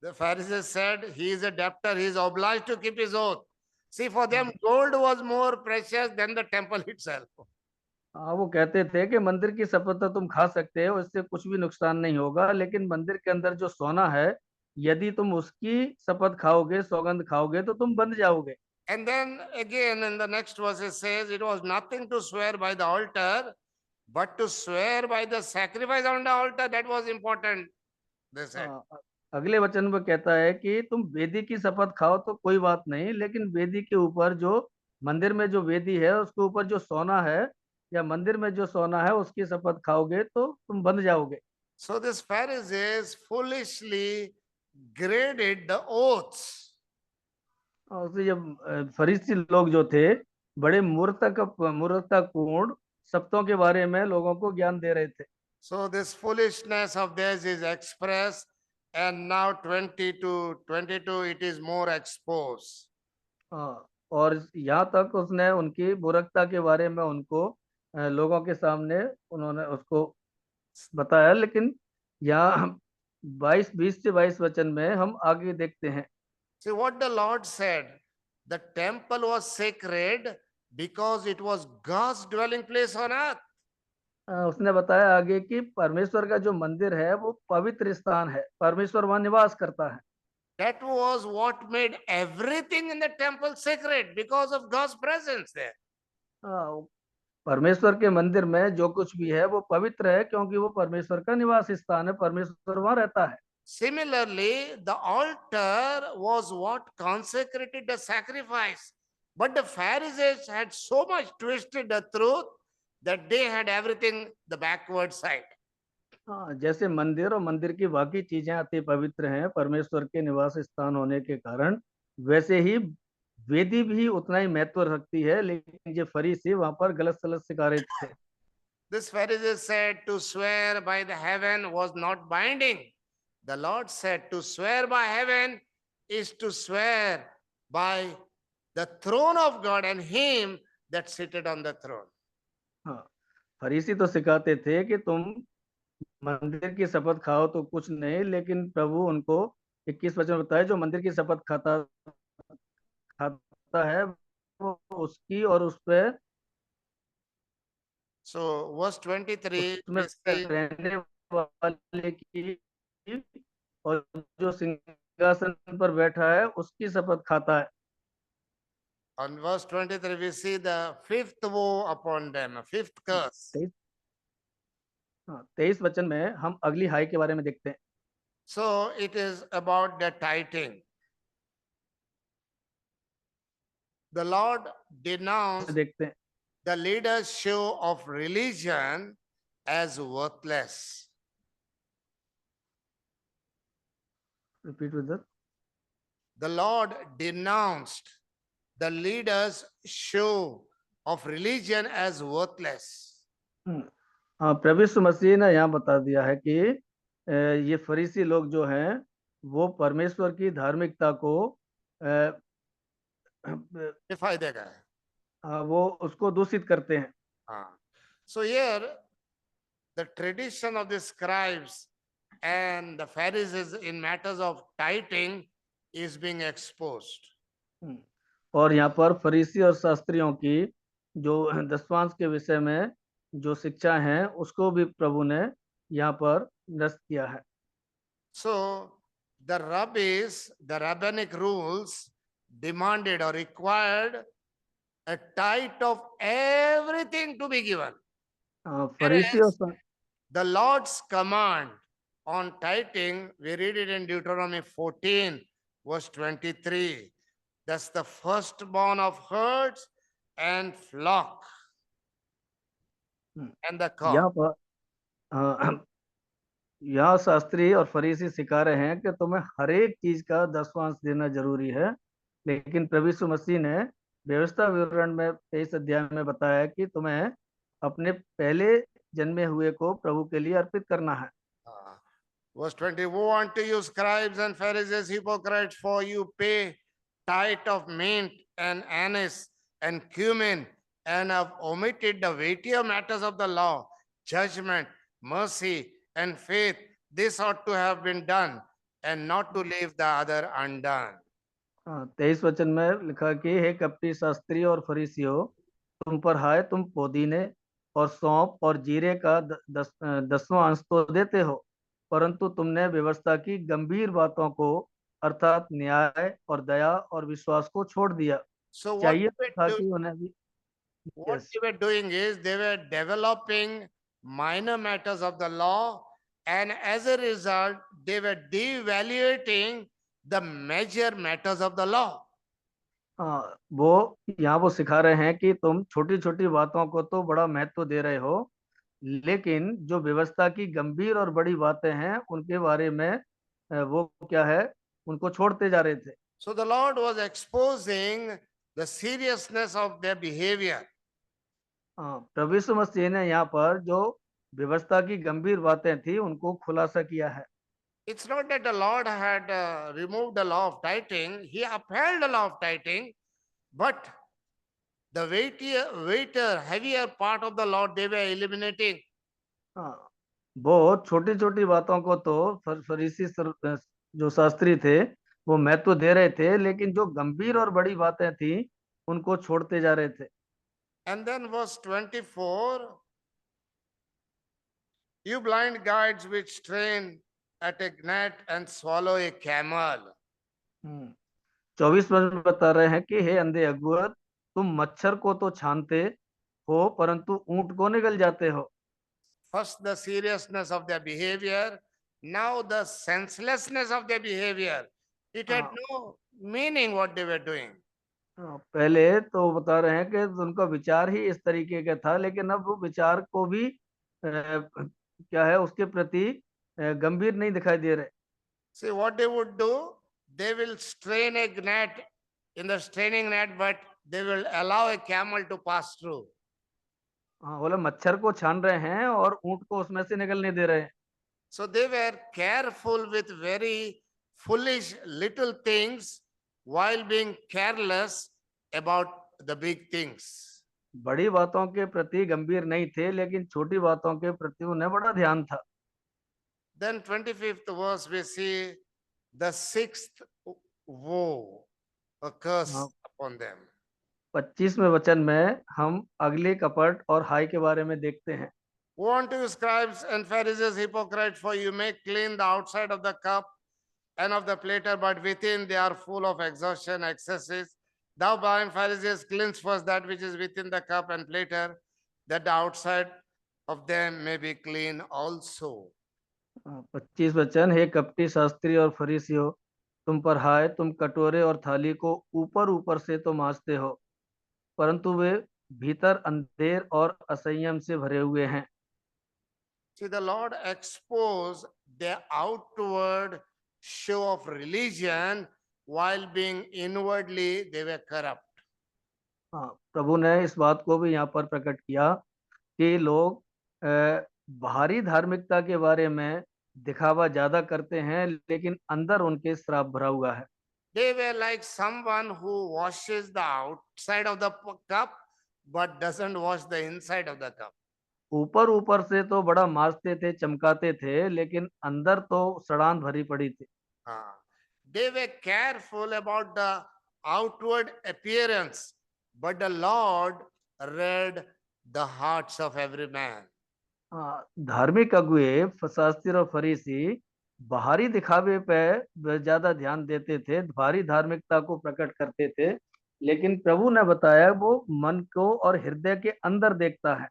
the Pharisees said he is a debtor, he is obliged to keep his oath. See, for them, gold was more precious than the temple itself. हाँ, वो कहते थे कि मंदिर की शपथ तो तुम खा सकते हो, इससे कुछ भी नुकसान नहीं होगा, लेकिन मंदिर के अंदर जो सोना है, यदि तुम उसकी शपथ खाओगे, सौगंध खाओगे, तो तुम बंध जाओगे। And then again in the next verse it says, it was nothing to swear by the altar, but to swear by the sacrifice on the altar, that was important, they said. अगले वचन में कहता है कि तुम वेदी की शपथ खाओ तो कोई बात नहीं, लेकिन वेदी के ऊपर जो मंदिर में जो वेदी है उसके ऊपर जो सोना है, या मंदिर में जो सोना है उसकी शपथ खाओगे तो तुम बंध जाओगे। So this Pharisees foolishly graded the oaths. और जब फरीसी लोग जो थे, बड़े मूर्खतापूर्ण शब्दों के बारे में लोगों को ज्ञान दे रहे थे। So this foolishness of theirs is expressed, and now 20 to 22 it is more exposed. और यहाँ तक उसने उनकी मूर्खता के बारे में उनको लोगों के सामने उन्होंने उसको बताया, लेकिन यहाँ 20 से 22 वचन में हम आगे देखते हैं। See what the Lord said, the temple was sacred because it was God's dwelling place on earth. उसने बताया आगे कि परमेश्वर का जो मंदिर है वो पवित्र स्थान है, परमेश्वर वहां निवास करता है। That was what made everything in the temple sacred, because of God's presence there. परमेश्वर के मंदिर में जो कुछ भी है वो पवित्र है, क्योंकि वो परमेश्वर का निवास स्थान है, परमेश्वर वहां रहता है। Similarly, the altar was what consecrated the sacrifice. But the Pharisees had so much twisted the truth that they had everything the backward side. हाँ, जैसे मंदिर और मंदिर की बाकी चीजें अति पवित्र हैं परमेश्वर के निवास स्थान होने के कारण, वैसे ही वेदी भी उतना ही महत्व रखती है, लेकिन ये फरीसी वहां पर गलत सलत सिखा रहे थे। This Pharisees said to swear by the heaven was not binding. The Lord said to swear by heaven is to swear by the throne of God and him that sitteth on the throne. हाँ, फरीसी तो सिखाते थे कि तुम मंदिर की शपथ खाओ तो कुछ नहीं, लेकिन प्रभु उनको 21 वचन में बताया, जो मंदिर की शपथ खाता खाता है वो उसकी और उस पे So verse 23, उसमें we see रहने वाले की और जो सिंहासन पर बैठा है उसकी शपथ खाता है। on verse 23, we see the fifth woe upon them, a fifth curse. 23 वचन में हम अगली हाई के बारे में देखते हैं। So it is about the tithing. The Lord denounced देखते हैं the leadership of religion as worthless. Repeat with The Lord denounced the leaders' show of religion as worthless. हाँ, प्रभु यीशु मसीह ने यहाँ बता दिया है कि ये फरीसी लोग जो हैं वो परमेश्वर की धार्मिकता को बेफायदा है। वो उसको दूषित करते हैं। So here the tradition of the scribes and the Pharisees in matters of tithing is being exposed. और यहाँ पर फरीसी और शास्त्रियों की जो दशवांश के विषय में जो शिक्षा है उसको भी प्रभु ने यहाँ पर नष्ट किया है। So the rabbis, the rabbinic rules demanded or required a tithe of everything to be given. फरीसी और The Lord's command on tithing, we read it in Deuteronomy 14, verse 23. That's the firstborn of herds and flock. And the cow. यहाँ पर यहाँ शास्त्री और फरीसी सिखा रहे हैं कि तुम्हें हर एक चीज का दशवांश देना जरूरी है, लेकिन प्रभु यीशु मसीह ने व्यवस्था विवरण में 23 अध्याय में बताया कि तुम्हें अपने पहले जन्मे हुए को प्रभु के लिए अर्पित करना है। Verse 20, woe unto you, scribes and Pharisees, hypocrites, for you pay tithe of mint and anise and cumin, and have omitted the weightier matters of the law, judgment, mercy, and faith. This ought to have been done, and not to leave the other undone. 23 वचन में लिखा कि हे कपटी शास्त्री और फरीसियों, तुम पर हाय, तुम पुदीने और सौंफ और जीरे का दसवां अंश तो देते हो, परंतु तुमने व्यवस्था की गंभीर बातों को अर्थात न्याय और दया और विश्वास को छोड़ दिया। So चाहिए था कि उन्हें भी what they were doing is they were developing minor matters of the law, and as a result they were devaluating the major matters of the law. वो यहाँ वो सिखा रहे हैं कि तुम छोटी छोटी बातों को तो बड़ा महत्व दे रहे हो, लेकिन जो व्यवस्था की गंभीर और बड़ी बातें हैं उनके बारे में वो क्या है, उनको छोड़ते जा रहे थे। So the Lord was exposing the seriousness of their behavior. प्रभु यीशु मसीह ने यहाँ पर जो व्यवस्था की गंभीर बातें थी उनको खुलासा किया है। It's not that the Lord had removed the law of tithing. He upheld the law of tithing, but the weightier, heavier part of the law they were eliminating. बहुत छोटी छोटी बातों को तो फरीसी जो शास्त्री थे वो महत्व दे रहे थे, लेकिन जो गंभीर और बड़ी बातें थी उनको छोड़ते जा रहे थे। And then verse 24, you blind guides which strain at a gnat and swallow a camel. 24 में बता रहे हैं कि हे अंधे अगुआ, तुम मच्छर को तो छानते हो परंतु ऊंट को निगल जाते हो। First, the seriousness of their behavior, Now the senselessness of their behavior, it had हाँ, no meaning what they were doing. पहले तो बता रहे हैं कि उनका विचार ही इस तरीके का था, लेकिन अब वो विचार को भी क्या है उसके प्रति गंभीर नहीं दिखाई दे रहे। See what they would do, they will strain a net in the straining net, but they will allow a camel to pass through. हाँ, बोले मच्छर को छान रहे हैं और ऊंट को उसमें से निकलने दे रहे हैं। So they were careful with very foolish little things while being careless about the big things. बड़ी बातों के प्रति गंभीर नहीं थे, लेकिन छोटी बातों के प्रति उन्हें बड़ा ध्यान था। Then 25th verse we see the sixth woe, a curse हाँ, upon them. 25वें वचन में हम अगले कपट और हाय के बारे में देखते हैं। Woe unto you, scribes and Pharisees, hypocrites, for you make clean the outside of the cup and of the platter, but within they are full of exhaustion, excesses. Thou, blind Pharisees, cleanse first that which is within the cup and platter, that the outside of them may be clean also. 25 वचन, हे कपटी शास्त्री और फरीसियों, तुम पर हाय, तुम कटोरे और थाली को ऊपर ऊपर से तो मांजते हो, परंतु वे भीतर अंधेर और असंयम से भरे हुए हैं। See, the Lord exposed their outward show of religion while being inwardly they were corrupt. हाँ, प्रभु ने इस बात को भी यहाँ पर प्रकट किया कि लोग बाहरी धार्मिकता के बारे में दिखावा ज्यादा करते हैं, लेकिन अंदर उनके श्राप भरा हुआ है। They were like someone who washes the outside of the cup but doesn't wash the inside of the cup. ऊपर ऊपर से तो बड़ा मांजते थे, चमकाते थे, लेकिन अंदर तो सड़ान भरी पड़ी थी। They were careful about the outward appearance, but the Lord read the hearts of every man. हाँ, धार्मिक अगुए शास्त्री और फरीसी बाहरी दिखावे पे ज्यादा ध्यान देते थे, बाहरी धार्मिकता को प्रकट करते थे, लेकिन प्रभु ने बताया वो मन को और हृदय के अंदर देखता है।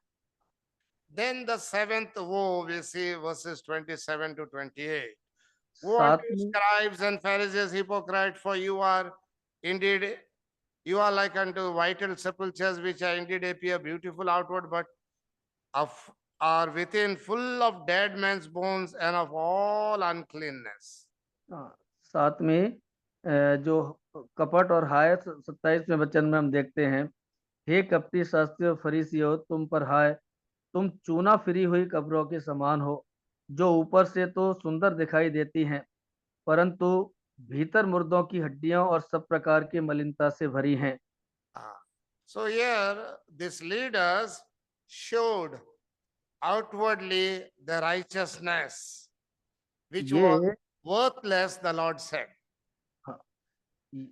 Then the seventh woe we see verses 27 to 28. Woe unto you, सातवीं scribes and Pharisees, hypocrite, for you are indeed, you are like unto vital sepulchres, which are indeed appear beautiful outward, but are within full of dead men's bones and of all uncleanness. सातवीं जो कपट और हाय 27वें वचन में हम देखते हैं, हे कपटी शास्त्री और फरीसियों, तुम पर हाय, तुम चूना फिरी हुई कब्रों के समान हो, जो ऊपर से तो सुंदर दिखाई देती हैं, परंतु भीतर मुर्दों की हड्डियों और सब प्रकार की मलिनता से भरी हैं। So here this leaders showed outwardly the righteousness which was worthless, the Lord said.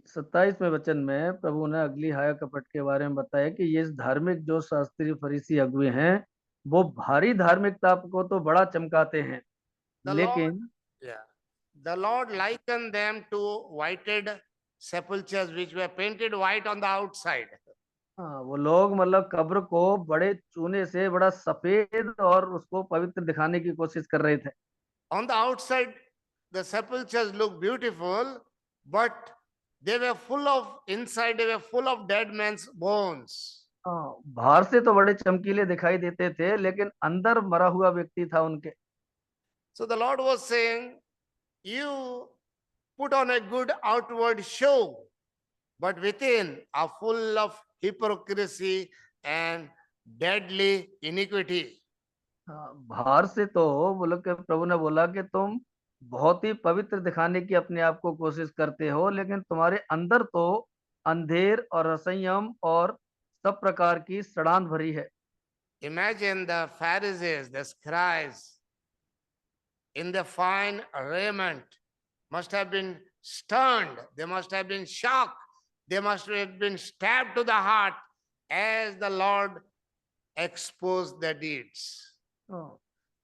27वें वचन में प्रभु ने अगली हाय कपट के बारे में बताया कि ये धार्मिक जो शास्त्री फरीसी अगुए हैं, वो भारी धार्मिकता को तो बड़ा चमकाते हैं, लेकिन the Lord likened them to whited sepulchres which were painted white on the outside. हाँ, वो लोग मतलब कब्र को बड़े चूने से बड़ा सफेद और उसको पवित्र दिखाने की कोशिश कर रहे थे। On the outside the sepulchres look beautiful, but they were full of, inside they were full of dead men's bones. बाहर से तो बड़े चमकीले दिखाई देते थे, लेकिन अंदर मरा हुआ व्यक्ति था उनके। So the Lord was saying, you put on a good outward show, but within are full of hypocrisy and deadly iniquity. बाहर से तो बोलो कि प्रभु ने बोला कि तुम बहुत ही पवित्र दिखाने की अपने आप को कोशिश करते हो, लेकिन तुम्हारे अंदर तो अंधेर और असंयम और सब प्रकार की सड़ान भरी है। Imagine the Pharisees, the scribes, in the fine raiment, must have been stunned, they must have been shocked, they must have been stabbed to the heart as the Lord exposed their deeds.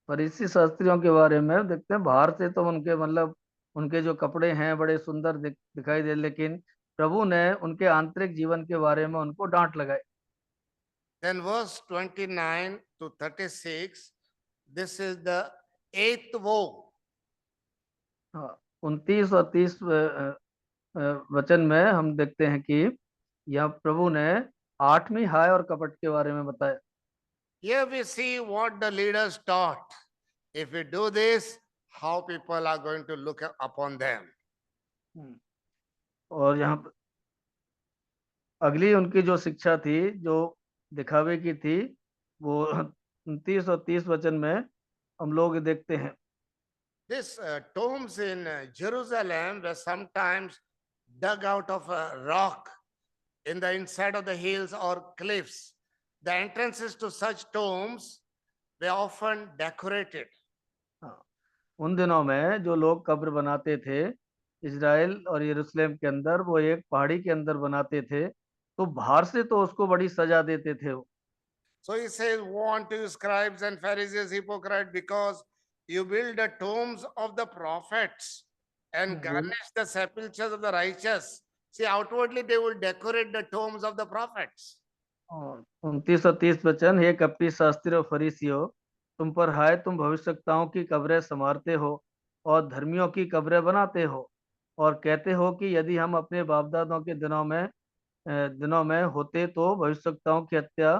फरीसी शास्त्रियों के बारे में देखते हैं, बाहर से तो उनके मतलब उनके जो कपड़े हैं बड़े सुंदर दिखाई दे, लेकिन प्रभु ने उनके आंतरिक जीवन के बारे में उनको डांट लगाई। Then verse 29 to 36, this is the eighth woe. हाँ, 29 और 30 वचन में हम देखते हैं कि यह प्रभु ने 8वीं हाय और कपट के बारे में बताया। Here we see what the leaders taught. If we do this, how people are going to look upon them. और यहाँ पर अगली उनकी जो शिक्षा थी, जो दिखावे की थी, वो 29 और 30 वचन में हम लोग देखते हैं। These tombs in Jerusalem were sometimes dug out of a rock in the inside of the hills or cliffs. The entrances to such tombs were often decorated. हाँ, उन दिनों में जो लोग कब्र बनाते थे इजराइल और यरूशलेम के अंदर, वो एक पहाड़ी के अंदर बनाते थे, तो बाहर से तो उसको बड़ी सजा देते थे वो। So he says, woe unto you, scribes and Pharisees, hypocrite, because you build the tombs of the prophets and garnish the sepulchres of the righteous. See, outwardly they will decorate the tombs of the prophets. 29 और 30 वचन, हे कपटी शास्त्री और फरीसियों, तुम पर हाय, तुम भविष्यवक्ताओं की कब्रें संवारते हो और धर्मियों की कब्रें बनाते हो, और कहते हो कि यदि हम अपने बाप दादों के दिनों में होते तो भविष्यवक्ताओं की हत्या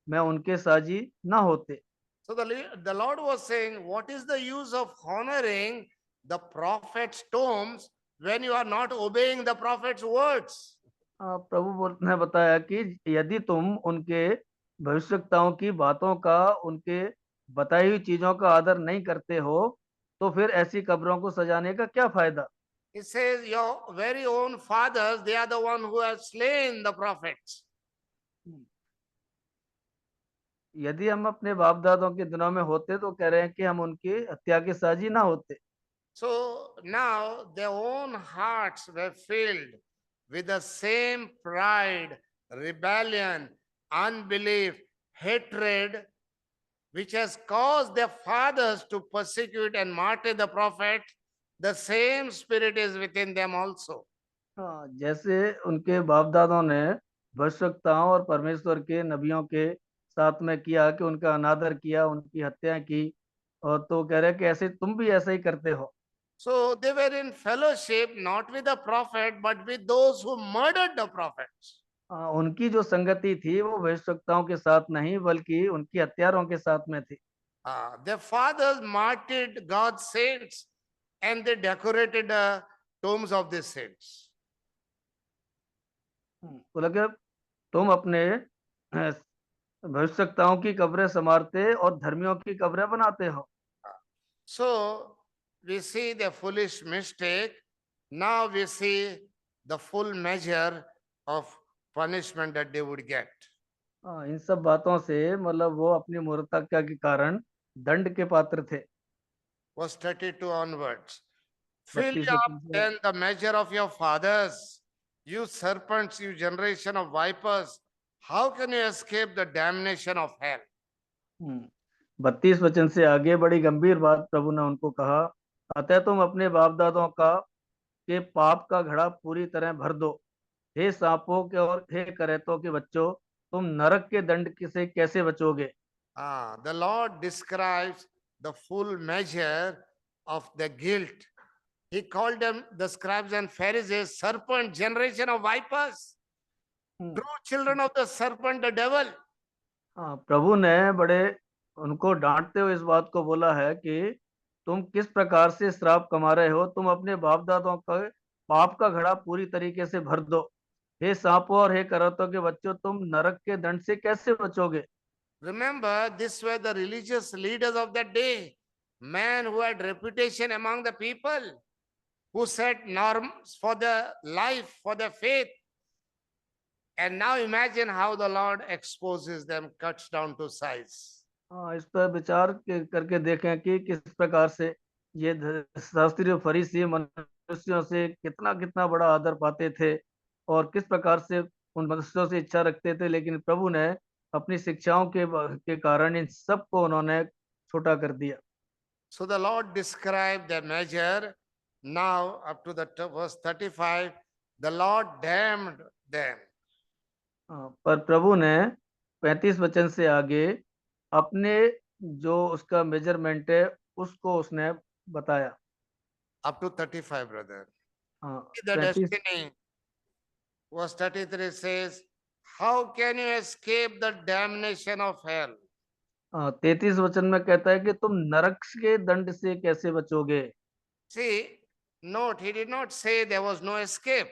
में उनके साजी ना होते। So the Lord was saying, what is the use of honoring the prophet's tombs when you are not obeying the prophet's words? प्रभु ने बताया कि यदि तुम उनके भविष्यवक्ताओं की बातों का, उनके बताई हुई चीजों का आदर नहीं करते हो, तो फिर ऐसी कब्रों को सजाने का क्या फायदा। He says, your very own fathers, they are the one who have slain the prophets. यदि हम अपने बाप दादों के दिनों में होते तो कह रहे हैं कि हम उनकी हत्या के साजी ना होते। So now their own hearts were filled with the same pride, rebellion, unbelief, hatred, which has caused their fathers to persecute and martyr the prophet. The same spirit is within them also. हाँ, जैसे उनके बाप दादों ने भविष्यवक्ताओं और परमेश्वर के नबियों के साथ में किया, कि उनका अनादर किया, उनकी हत्याएं की, और तो कह रहे हैं कि ऐसे तुम भी ऐसा ही करते हो। So they were in fellowship not with the prophet but with those who murdered the prophets. उनकी जो संगति थी वो भविष्यवक्ताओं के साथ नहीं, बल्कि उनकी हत्यारों के साथ में थी। Their fathers martyred God's saints and they decorated the tombs of the saints. तो लगे तुम अपने भविष्यवक्ताओं की कब्रें संवारते और धर्मियों की कब्रें बनाते हो। So we see the foolish mistake. Now we see the full measure of punishment that they would get. इन सब बातों से मतलब वो अपनी मूर्खता के कारण दंड के पात्र थे। Verse 32 onwards. Fill 32 up then the measure of your fathers, you serpents, you generation of vipers. How can you escape the damnation of hell? 32 वचन से आगे बड़ी गंभीर बात प्रभु ने उनको कहा, अतः तुम अपने बाप दादों का के पाप का घड़ा पूरी तरह भर दो, हे सांपों के और हे करेतों के बच्चों, तुम नरक के दंड से कैसे बचोगे। The Lord describes the full measure of the guilt. He called them, the scribes and Pharisees, serpent, generation of vipers, true children of the serpent, the devil. प्रभु ने बड़े उनको डांटते हुए इस बात को बोला है कि तुम किस प्रकार से श्राप कमा रहे हो, तुम अपने बाप दादों का पाप का घड़ा पूरी तरीके से भर दो, हे सांपों और हे करतों के बच्चों, तुम नरक के दंड से कैसे बचोगे। Remember, these were the religious leaders of that day, men who had reputation among the people, who set norms for the life, for the faith. And now imagine how the Lord exposes them, cuts down to size. इस पर विचार करके देखें कि किस प्रकार से ये शास्त्री और फरीसी मनुष्यों से कितना कितना बड़ा आदर पाते थे, और किस प्रकार से उन मनुष्यों से इच्छा रखते थे, लेकिन प्रभु ने अपनी शिक्षाओं के कारण इन सबको उन्होंने छोटा कर दिया। So the Lord described the measure. Now up to the verse 35, the Lord damned them. पर प्रभु ने 35 वचन से आगे अपने जो उसका मेजरमेंट है उसको उसने बताया। Up to 35, brother. हाँ, The 35 destiny. Verse 33 says, how can you escape the damnation of hell? 33 वचन में कहता है कि तुम नरक के दंड से कैसे बचोगे। See, note, he did not say there was no escape.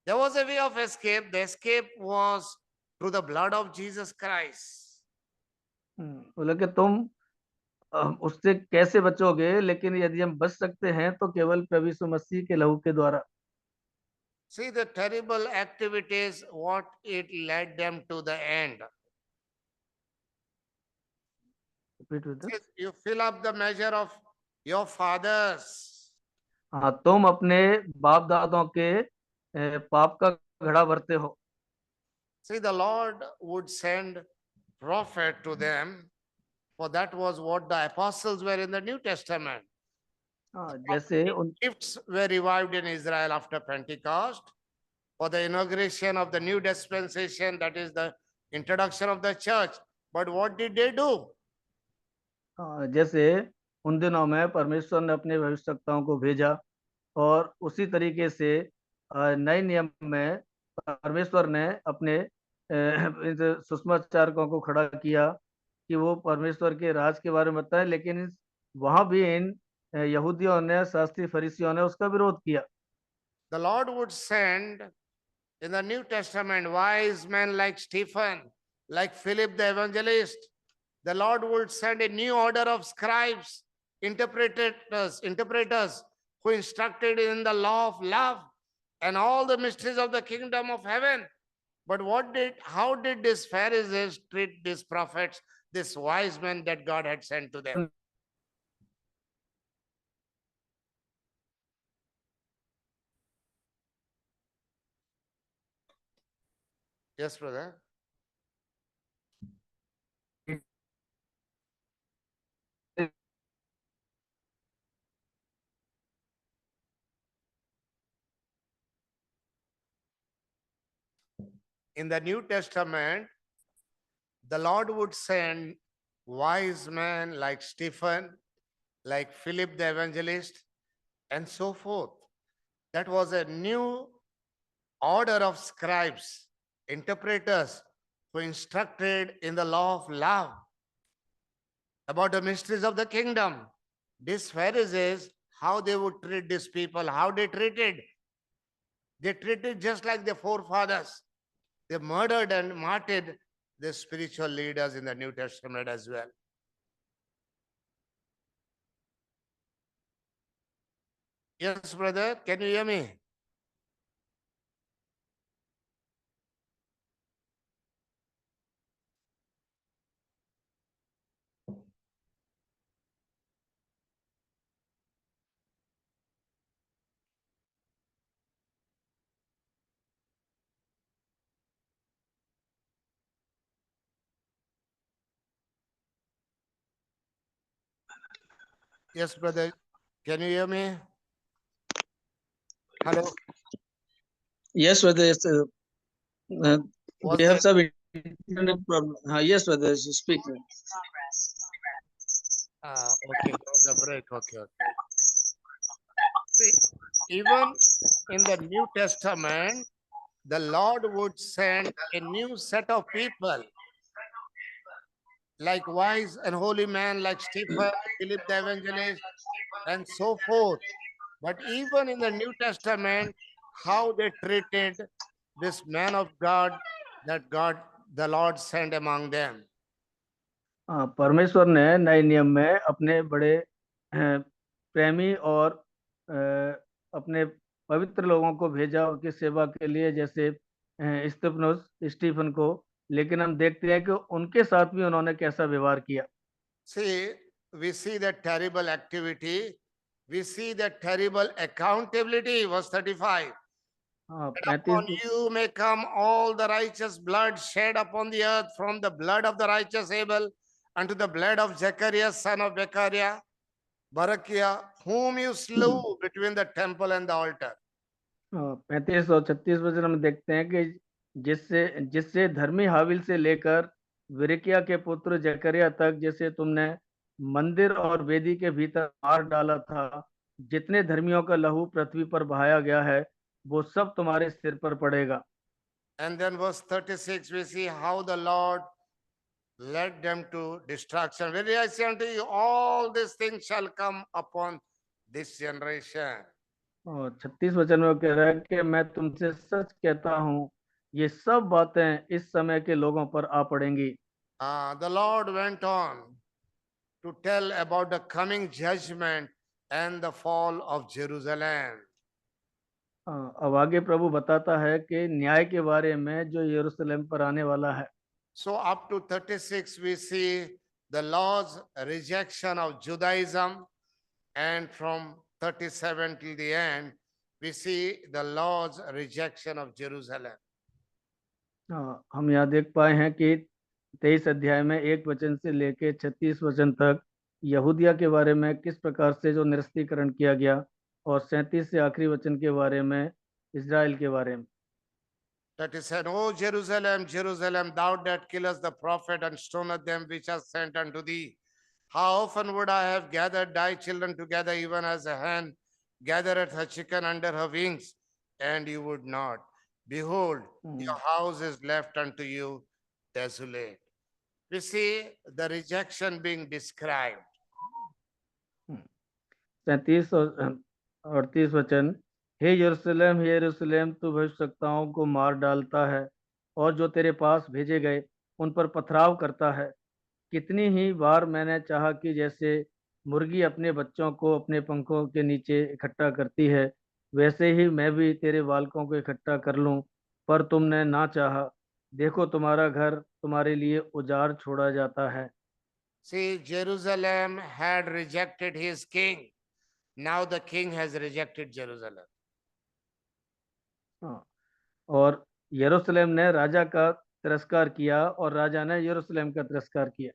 There was a way of escape. The escape was through the blood of Jesus Christ. बोला कि तुम उससे कैसे बचोगे, लेकिन यदि हम बच सकते हैं तो केवल प्रभु यीशु मसीह के लहू के द्वारा। See the terrible activities, what it led them to the end. Repeat with us. Says, you fill up the measure of your fathers. हाँ, तुम अपने बाप दादों के पाप का घड़ा भरते हो। See, the Lord would send prophet to them, for that was what the apostles were in the New Testament. हाँ, जैसे उन Gifts were revived in Israel after Pentecost for the inauguration of the new dispensation, that is the introduction of the church. But what did they do? जैसे उन दिनों में परमेश्वर ने अपने भविष्यवक्ताओं को भेजा, और उसी तरीके से नए नियम में परमेश्वर ने अपने सुसमाचारकों को खड़ा किया कि वो परमेश्वर के राज के बारे में बताएं, लेकिन वहां भी इन यहूदियों ने, शास्त्री फरीसियों ने उसका विरोध किया। The Lord would send in the New Testament wise men like Stephen, like Philip the evangelist. The Lord would send a new order of scribes, interpreters who instructed in the law of love and all the mysteries of the kingdom of heaven. But how did these Pharisees treat these prophets, these wise men that God had sent to them? Yes, brother. In the New Testament, the Lord would send wise men like Stephen, like Philip the evangelist, and so forth. That was a new order of scribes, interpreters who instructed in the law of love about the mysteries of the kingdom. These Pharisees, how they would treat these people, how they treated just like their forefathers. They murdered and martyred the spiritual leaders in the New Testament as well. Yes, brother, can you hear me? Yes, brother, can you hear me? Hello. Yes, brother. Yes, Was we have there- some internet problem. Yes, brother. Speak. Okay, there was a break. Okay. See, even in the New Testament, the Lord would send a new set of people, like wise and holy men like Stephen, Philip the evangelist, and so forth. But even in the New Testament, how they treated this man of God that the Lord sent among them. परमेश्वर ने नए नियम में अपने बड़े प्रेमी और अपने पवित्र लोगों को भेजा उनकी सेवा के लिए, जैसे स्टीफन को, लेकिन हम देखते हैं कि उनके साथ भी उन्होंने कैसा व्यवहार किया। See, we see that terrible activity, we see that terrible accountability, verse 35. Upon you may come all the righteous blood shed upon the earth, from the blood of the righteous Abel unto the blood of Zechariah, son of Barakiah, whom you slew between the temple and the altar. 35 और 36 वचन हम देखते हैं कि जिससे धर्मी हाबिल से लेकर विरकिया के पुत्र जकरिया तक, जैसे तुमने मंदिर और वेदी के भीतर मार डाला था, जितने धर्मियों का लहू पृथ्वी पर बहाया गया है वो सब तुम्हारे सिर पर पड़ेगा। And then verse 36, we see how the Lord led them to destruction. Very I say unto you, all these things shall come upon this generation. और 36 वचन में वो कह रहा है कि मैं तुमसे सच कहता हूँ ये सब बातें इस समय के लोगों पर आ पड़ेंगी। The Lord went on to tell about the coming judgment and the fall of Jerusalem. अब आगे प्रभु बताता है कि न्याय के बारे में जो यरूशलेम पर आने वाला है। So up to 36 we see the Lord's rejection of Judaism, and from 37 till the end we see the Lord's rejection of Jerusalem. हम यहाँ देख पाए हैं कि 23 अध्याय में 1 वचन से लेके 36 वचन तक यहूदिया के बारे में किस प्रकार से जो निरस्तीकरण किया गया, और 37 से आखिरी वचन के बारे में इजराइल के बारे में। That is said, O Jerusalem, Jerusalem, thou that killest the prophet and stonest them which are sent unto thee. How often would I have gathered thy children together, even as a hen gathereth her chicken under her wings, and you would not. Behold, your house is left unto you desolate. We see the rejection being described. 37 और 38 वचन, हे यरूशलेम तू भविष्यवक्ताओं को मार डालता है और जो तेरे पास भेजे गए उन पर पथराव करता है। कितनी ही बार मैंने चाहा कि जैसे मुर्गी अपने बच्चों को अपने पंखों के नीचे इकट्ठा करती है वैसे ही मैं भी तेरे बालकों को इकट्ठा कर लूं, पर तुमने ना चाहा। देखो तुम्हारा घर तुम्हारे लिए उजाड़ छोड़ा जाता है। See, Jerusalem had rejected his king. Now the king has rejected Jerusalem. और यरूशलेम ने राजा का तिरस्कार किया और राजा ने यरूशलेम का तिरस्कार किया।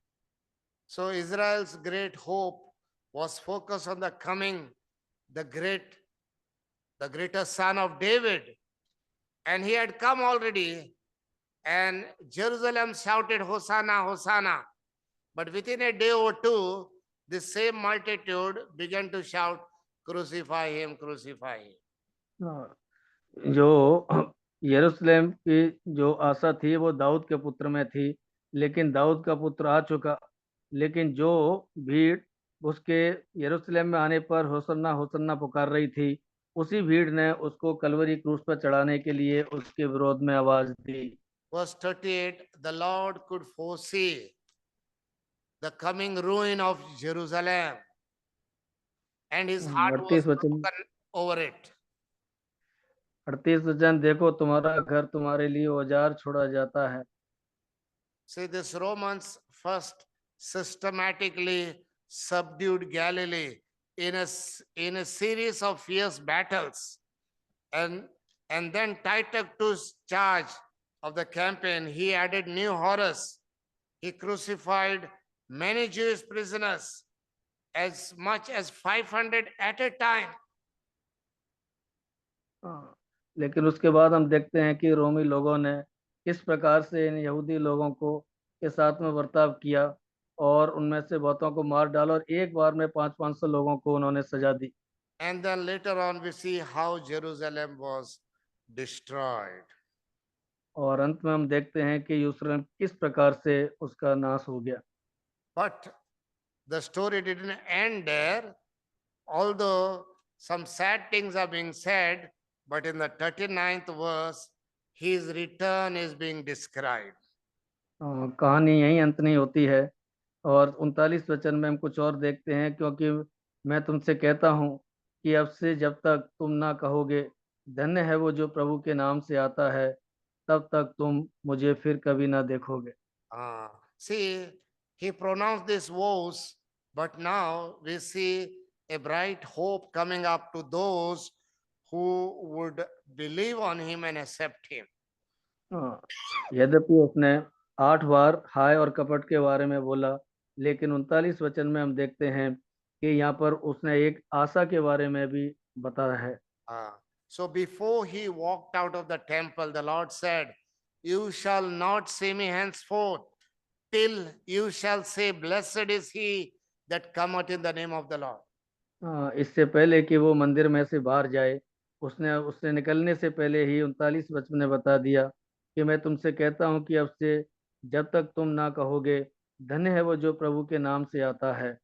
So Israel's great hope was focused on the coming, the greater son of David. And he had come already, and Jerusalem shouted, Hosanna, Hosanna. But within a day or two, the same multitude began to shout, Crucify him, crucify him. जो यरूशलेम की जो आशा थी वो दाऊद के पुत्र में थी, लेकिन दाऊद का पुत्र आ चुका, लेकिन जो भीड़ उसके यरूशलेम में आने पर होसन्ना होसन्ना पुकार रही थी, उसी भीड़ ने उसको कलवरी क्रूस पर चढ़ाने के लिए उसके विरोध में आवाज दी। Verse 38, the Lord could foresee the coming ruin of Jerusalem, and his heart was 38 वचन broken over it. 38 वचन, देखो तुम्हारा घर तुम्हारे लिए औजार छोड़ा जाता है। See, this Romans first systematically subdued Galilee in a series of fierce battles, and then Titus took charge of the campaign. He added new horrors. He crucified many Jewish prisoners, as much as 500 at a time. लेकिन उसके बाद हम देखते हैं कि रोमी लोगों ने किस प्रकार से इन यहूदी लोगों को के साथ में बर्ताव किया और उनमें से बहुतों को मार डाला और एक बार में 500 लोगों को उन्होंने सजा दी। And then later on we see how Jerusalem was destroyed. और अंत में हम देखते हैं कि यरूशलेम किस प्रकार से उसका नाश हो गया। But the story didn't end there, although some sad things are being said, but in the 39th verse, his return is being described. कहानी यहीं अंत नहीं होती है, और 39 वचन में हम कुछ और देखते हैं, क्योंकि मैं तुमसे कहता हूँ कि अब से जब तक तुम ना कहोगे धन्य है वो जो प्रभु के नाम से आता है, तब तक तुम मुझे फिर कभी ना देखोगे। See, he pronounced these woes, but now we see a bright hope coming up to those who would believe on him and accept him. यद्यपि उसने 8 बार हाय और कपट के बारे में बोला, लेकिन 39 वचन में हम देखते हैं कि यहाँ पर उसने एक आशा के बारे में भी बताया है। So before he walked out of the temple, the Lord said, You shall not see me henceforth, till you shall say, Blessed is he that cometh in the name of the Lord. इससे पहले कि वो मंदिर में से बाहर जाए, उसने उससे निकलने से पहले ही 39 वचन ने बता दिया कि मैं तुमसे कहता हूँ कि अब से जब तक तुम ना कहोगे धन्य है वो जो प्रभु के नाम से आता है।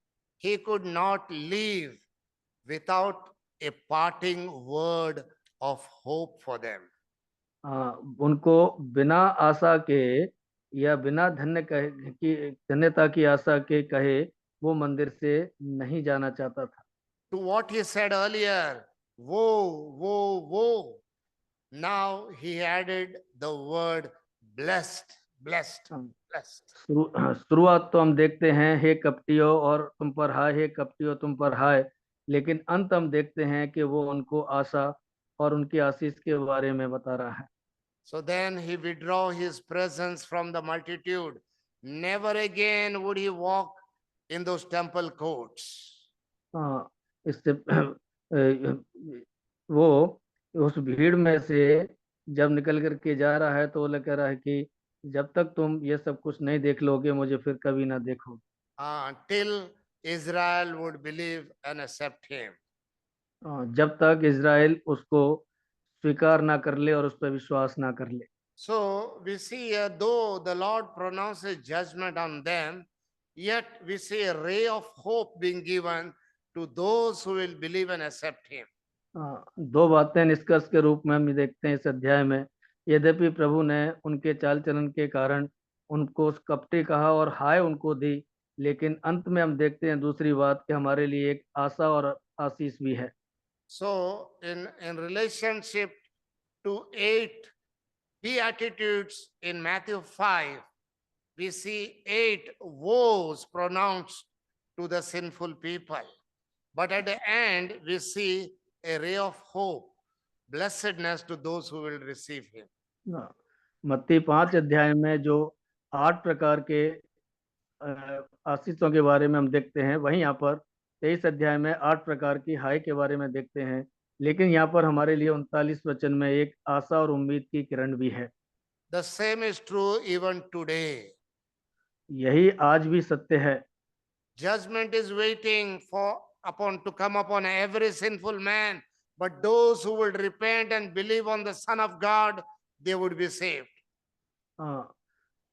He could not live without a parting word of hope for them. उनको बिना आशा के या बिना धन्यता की आशा के कहे वो मंदिर से नहीं जाना चाहता था। To what he said earlier, woe, woe, woe. Now he added the word blessed, blessed, blessed. शुरुआत तो हम देखते हैं हे कपटियों और तुम पर हाय, हे कपटियों तुम पर हाय, लेकिन अंत हम देखते हैं कि वो उनको आशा और उनकी आशीष के बारे में बता रहा है। So then he withdrew his presence from the multitude. Never again would he walk in those temple courts. हाँ, इससे वो उस भीड़ में से जब निकल करके जा रहा है तो वो कह रहा है कि जब तक तुम ये सब कुछ नहीं देख लोगे मुझे फिर कभी ना देखो। Till Israel would believe and accept him. जब तक इज़राइल उसको स्वीकार ना कर ले और उस पर विश्वास ना कर ले। So we see here, though the Lord pronounces judgment on them, yet we see a ray of hope being given to those who will believe and accept him. दो बातें निष्कर्ष के रूप में हम देखते हैं इस अध्याय में। यद्यपि प्रभु ने उनके चाल चलन के कारण उनको कपटी कहा और हाय उनको दी, लेकिन अंत में हम देखते हैं दूसरी बात कि हमारे लिए एक आशा और आशीष भी है। So in relationship to 8 beatitudes in Matthew 5, we see 8 woes pronounced to the sinful people. But at the end, we see a ray of hope, blessedness to those who will receive him. मत्ती 5 अध्याय में जो 8 प्रकार के आशीषों के बारे में हम देखते हैं, वहीं यहाँ पर 23 अध्याय में 8 प्रकार की हाय के बारे में देखते हैं, लेकिन यहाँ पर हमारे लिए 39 वचन में एक आशा और उम्मीद की किरण भी है। The same is true even today. यही आज भी सत्य है। Judgment is waiting to come upon every sinful man, but those who would repent and believe on the Son of God, they would be saved.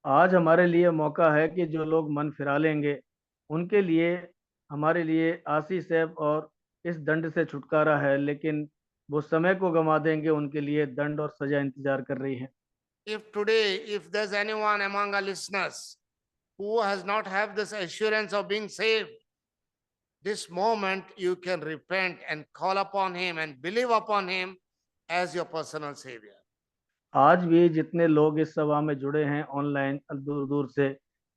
आज हमारे लिए मौका है कि जो लोग मन फिरा लेंगे उनके लिए हमारे लिए आशीष है और इस दंड से छुटकारा है, लेकिन वो समय को गंवा देंगे उनके लिए दंड और सजा इंतजार कर रही है। If there's anyone among our listeners who has not have this assurance of being saved, this moment you can repent and call upon him and believe upon him as your personal savior. आज भी जितने लोग इस सभा में जुड़े हैं online दूर दूर से,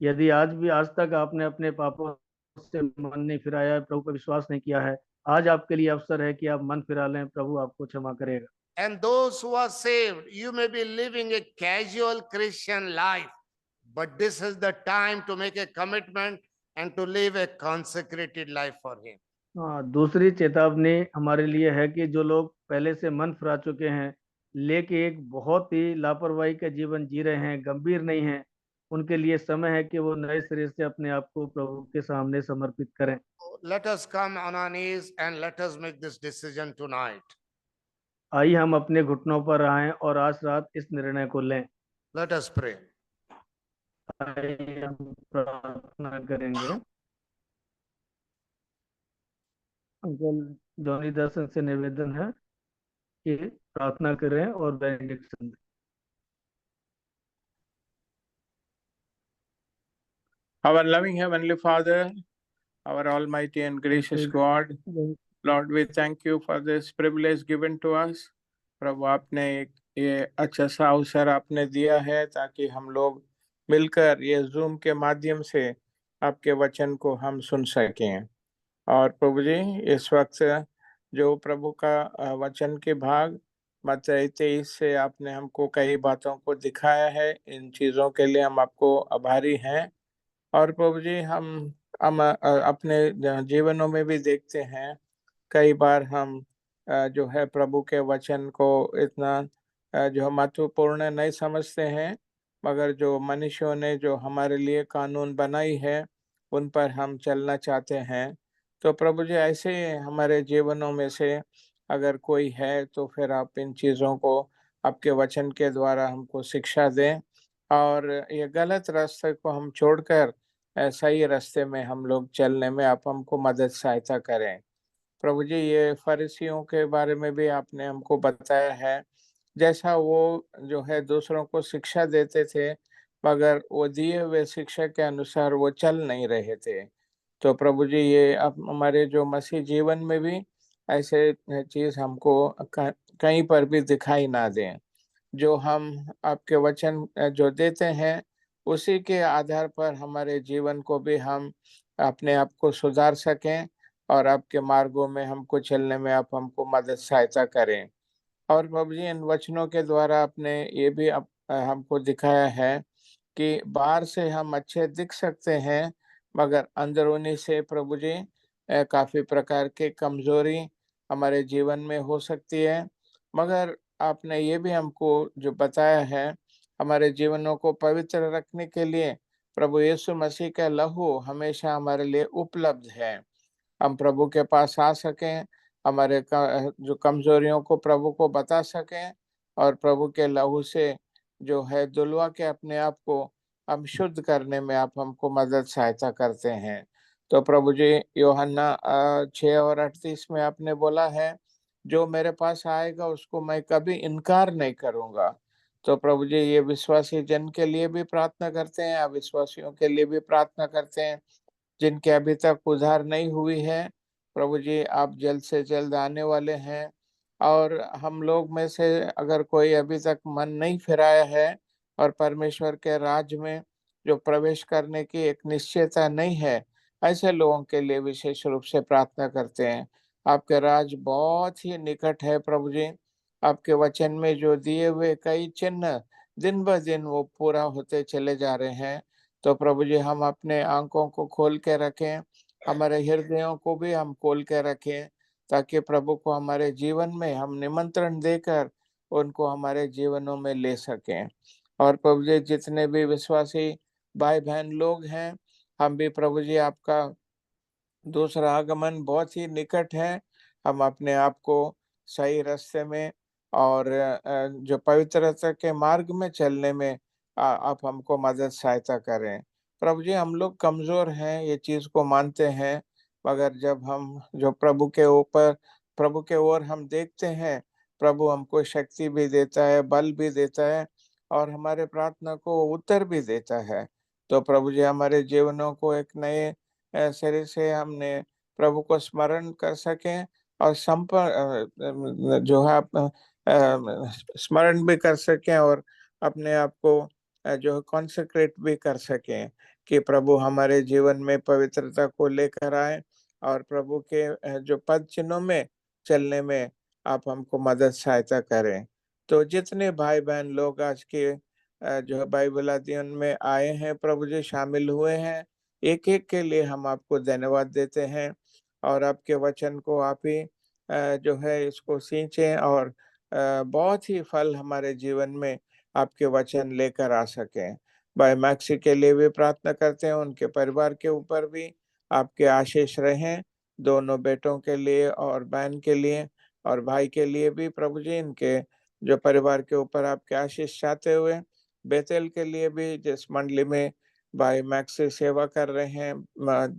यदि आज तक आपने अपने पापों से मन नहीं फिराया है, प्रभु पर विश्वास नहीं किया है, आज आपके लिए अवसर है कि आप मन फिरा लें, प्रभु आपको क्षमा करेगा। And those who are saved, you may be living a casual Christian life, but this is the time to make a commitment and to live a consecrated life for him. दूसरी चेतावनी हमारे लिए है कि जो लोग पहले से मन फिरा चुके हैं लेकिन एक बहुत ही लापरवाही का जीवन जी रहे हैं, गंभीर नहीं हैं, उनके लिए समय है कि वो नए सिरे से अपने आप को प्रभु के सामने समर्पित करें। Let us come on our knees and let us make this decision tonight. आइए हम अपने घुटनों पर आएं और आज रात इस निर्णय को लें। Let us pray. आइए हम प्रार्थना करेंगे। अंकल जॉनी दर्शन से निवेदन है कि प्रार्थना करें और बेनेडिक्शन दें। Our loving Heavenly Father, our Almighty and gracious God, Lord, we thank you for this privilege given to us. प्रभु आपने ये अच्छा सा अवसर आपने दिया है ताकि हम लोग मिलकर ये जूम के माध्यम से आपके वचन को हम सुन सकें। और प्रभु जी, इस वक्त जो प्रभु का वचन के भाग मत्ती 23 से आपने हमको कई बातों को दिखाया है, इन चीज़ों के लिए हम आपको आभारी हैं। और प्रभु जी, हम अपने जीवनों में भी देखते हैं, कई बार हम जो है प्रभु के वचन को इतना जो महत्वपूर्ण नहीं समझते हैं, मगर जो मनुष्यों ने जो हमारे लिए कानून बनाई है उन पर हम चलना चाहते हैं। तो प्रभु जी ऐसे हमारे जीवनों में से अगर कोई है तो फिर आप इन चीज़ों को आपके वचन के द्वारा हमको शिक्षा दें और ये गलत रास्ते को हम छोड़कर सही रास्ते में हम लोग चलने में आप हमको मदद सहायता करें। प्रभु जी ये फरीसियों के बारे में भी आपने हमको बताया है, जैसा वो जो है दूसरों को शिक्षा देते थे मगर वो दिए हुए शिक्षा के अनुसार वो चल नहीं रहे थे। तो प्रभु जी ये अब हमारे जो मसीह जीवन में भी ऐसे चीज हमको कहीं पर भी दिखाई ना दें। जो हम आपके वचन जो देते हैं उसी के आधार पर हमारे जीवन को भी हम अपने आप को सुधार सकें और आपके मार्गों में हमको चलने में आप हमको मदद सहायता करें। और प्रभु जी इन वचनों के द्वारा आपने ये भी हमको दिखाया है कि बाहर से हम अच्छे दिख सकते हैं मगर अंदरूनी से प्रभु जी काफी प्रकार के कमजोरी हमारे जीवन में हो सकती है। मगर आपने ये भी हमको जो बताया है हमारे जीवनों को पवित्र रखने के लिए प्रभु यीशु मसीह का लहू हमेशा हमारे लिए उपलब्ध है। हम प्रभु के पास आ सकें, हमारे जो कमजोरियों को प्रभु को बता सकें और प्रभु के लहू से जो है धुलवा के अपने आप को हम शुद्ध करने में आप हमको मदद सहायता करते हैं। तो प्रभु जी यूहन्ना 6:38 में आपने बोला है जो मेरे पास आएगा उसको मैं कभी इनकार नहीं करूंगा। तो प्रभु जी ये विश्वासी जन के लिए भी प्रार्थना करते हैं, अविश्वासियों के लिए भी प्रार्थना करते हैं जिनके अभी तक उद्धार नहीं हुई है। प्रभु जी आप जल्द से जल्द आने वाले हैं और हम लोग में से अगर कोई अभी तक मन नहीं फिराया है और परमेश्वर के राज में जो प्रवेश करने की एक निश्चयता नहीं है, ऐसे लोगों के लिए विशेष रूप से प्रार्थना करते हैं। आपके राज बहुत ही निकट है प्रभु जी। आपके वचन में जो दिए हुए कई चिन्ह दिन ब दिन वो पूरा होते चले जा रहे हैं। तो प्रभु जी हम अपने आंखों को खोल के रखें, हमारे हृदयों को भी हम खोल के रखें ताकि प्रभु को हमारे जीवन में हम निमंत्रण देकर उनको हमारे जीवनों में ले सकें। और प्रभु जी जितने भी विश्वासी भाई बहन लोग हैं हम भी प्रभु जी आपका दूसरा आगमन बहुत ही निकट है। हम अपने आप को सही रास्ते में और जो पवित्रता के मार्ग में चलने में आप हमको मदद सहायता करें। प्रभु जी हम लोग कमजोर हैं ये चीज को मानते हैं मगर जब हम जो प्रभु के ओर हम देखते हैं प्रभु हमको शक्ति भी देता है, बल भी देता है और हमारे प्रार्थना को उत्तर भी देता है। तो प्रभु जी हमारे जीवनों को एक नए शरीर से हमने प्रभु को स्मरण कर सकें और जो है स्मरण भी कर सकें और अपने आप को जो है कॉन्सेक्रेट भी कर सकें कि प्रभु हमारे जीवन में पवित्रता को लेकर आए और प्रभु के जो पद चिन्हों में चलने में आप हमको मदद सहायता करें। तो जितने भाई बहन लोग आज के जो है बाइबल अध्ययन में आए हैं प्रभु जी शामिल हुए हैं, एक एक के लिए हम आपको धन्यवाद देते हैं और आपके वचन को आप ही जो है इसको सींचें और बहुत ही फल हमारे जीवन में आपके वचन लेकर आ सकें। भाई मैक्सी के लिए भी प्रार्थना करते हैं, उनके परिवार के ऊपर भी आपके आशीष रहें, दोनों बेटों के लिए और बहन के लिए और भाई के लिए भी प्रभु जी इनके जो परिवार के ऊपर आपके आशीष चाहते हुए बेतेल के लिए भी जिस मंडली में भाई मैक्स से सेवा कर रहे हैं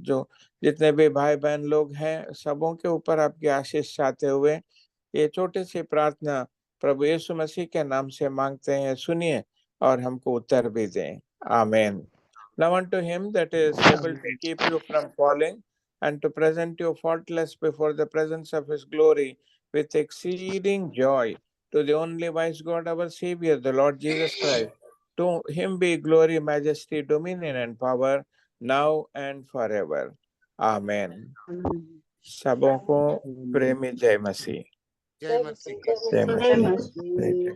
जो जितने भी भाई बहन लोग हैं सबों के ऊपर आपकी आशीष चाहते हुए ये छोटी सी प्रार्थना प्रभु यीशु मसीह के नाम से मांगते हैं, सुनिए और हमको उत्तर भी दें। आमीन। Now unto him that is able to keep you from falling and to present you faultless before the presence of his glory with exceeding joy, to the only wise God our Savior, the Lord Jesus Christ, to him be glory, majesty, dominion and power now and forever. Amen. सबों को प्रेमी जय मसीह। जय मसीह। जय मसीह।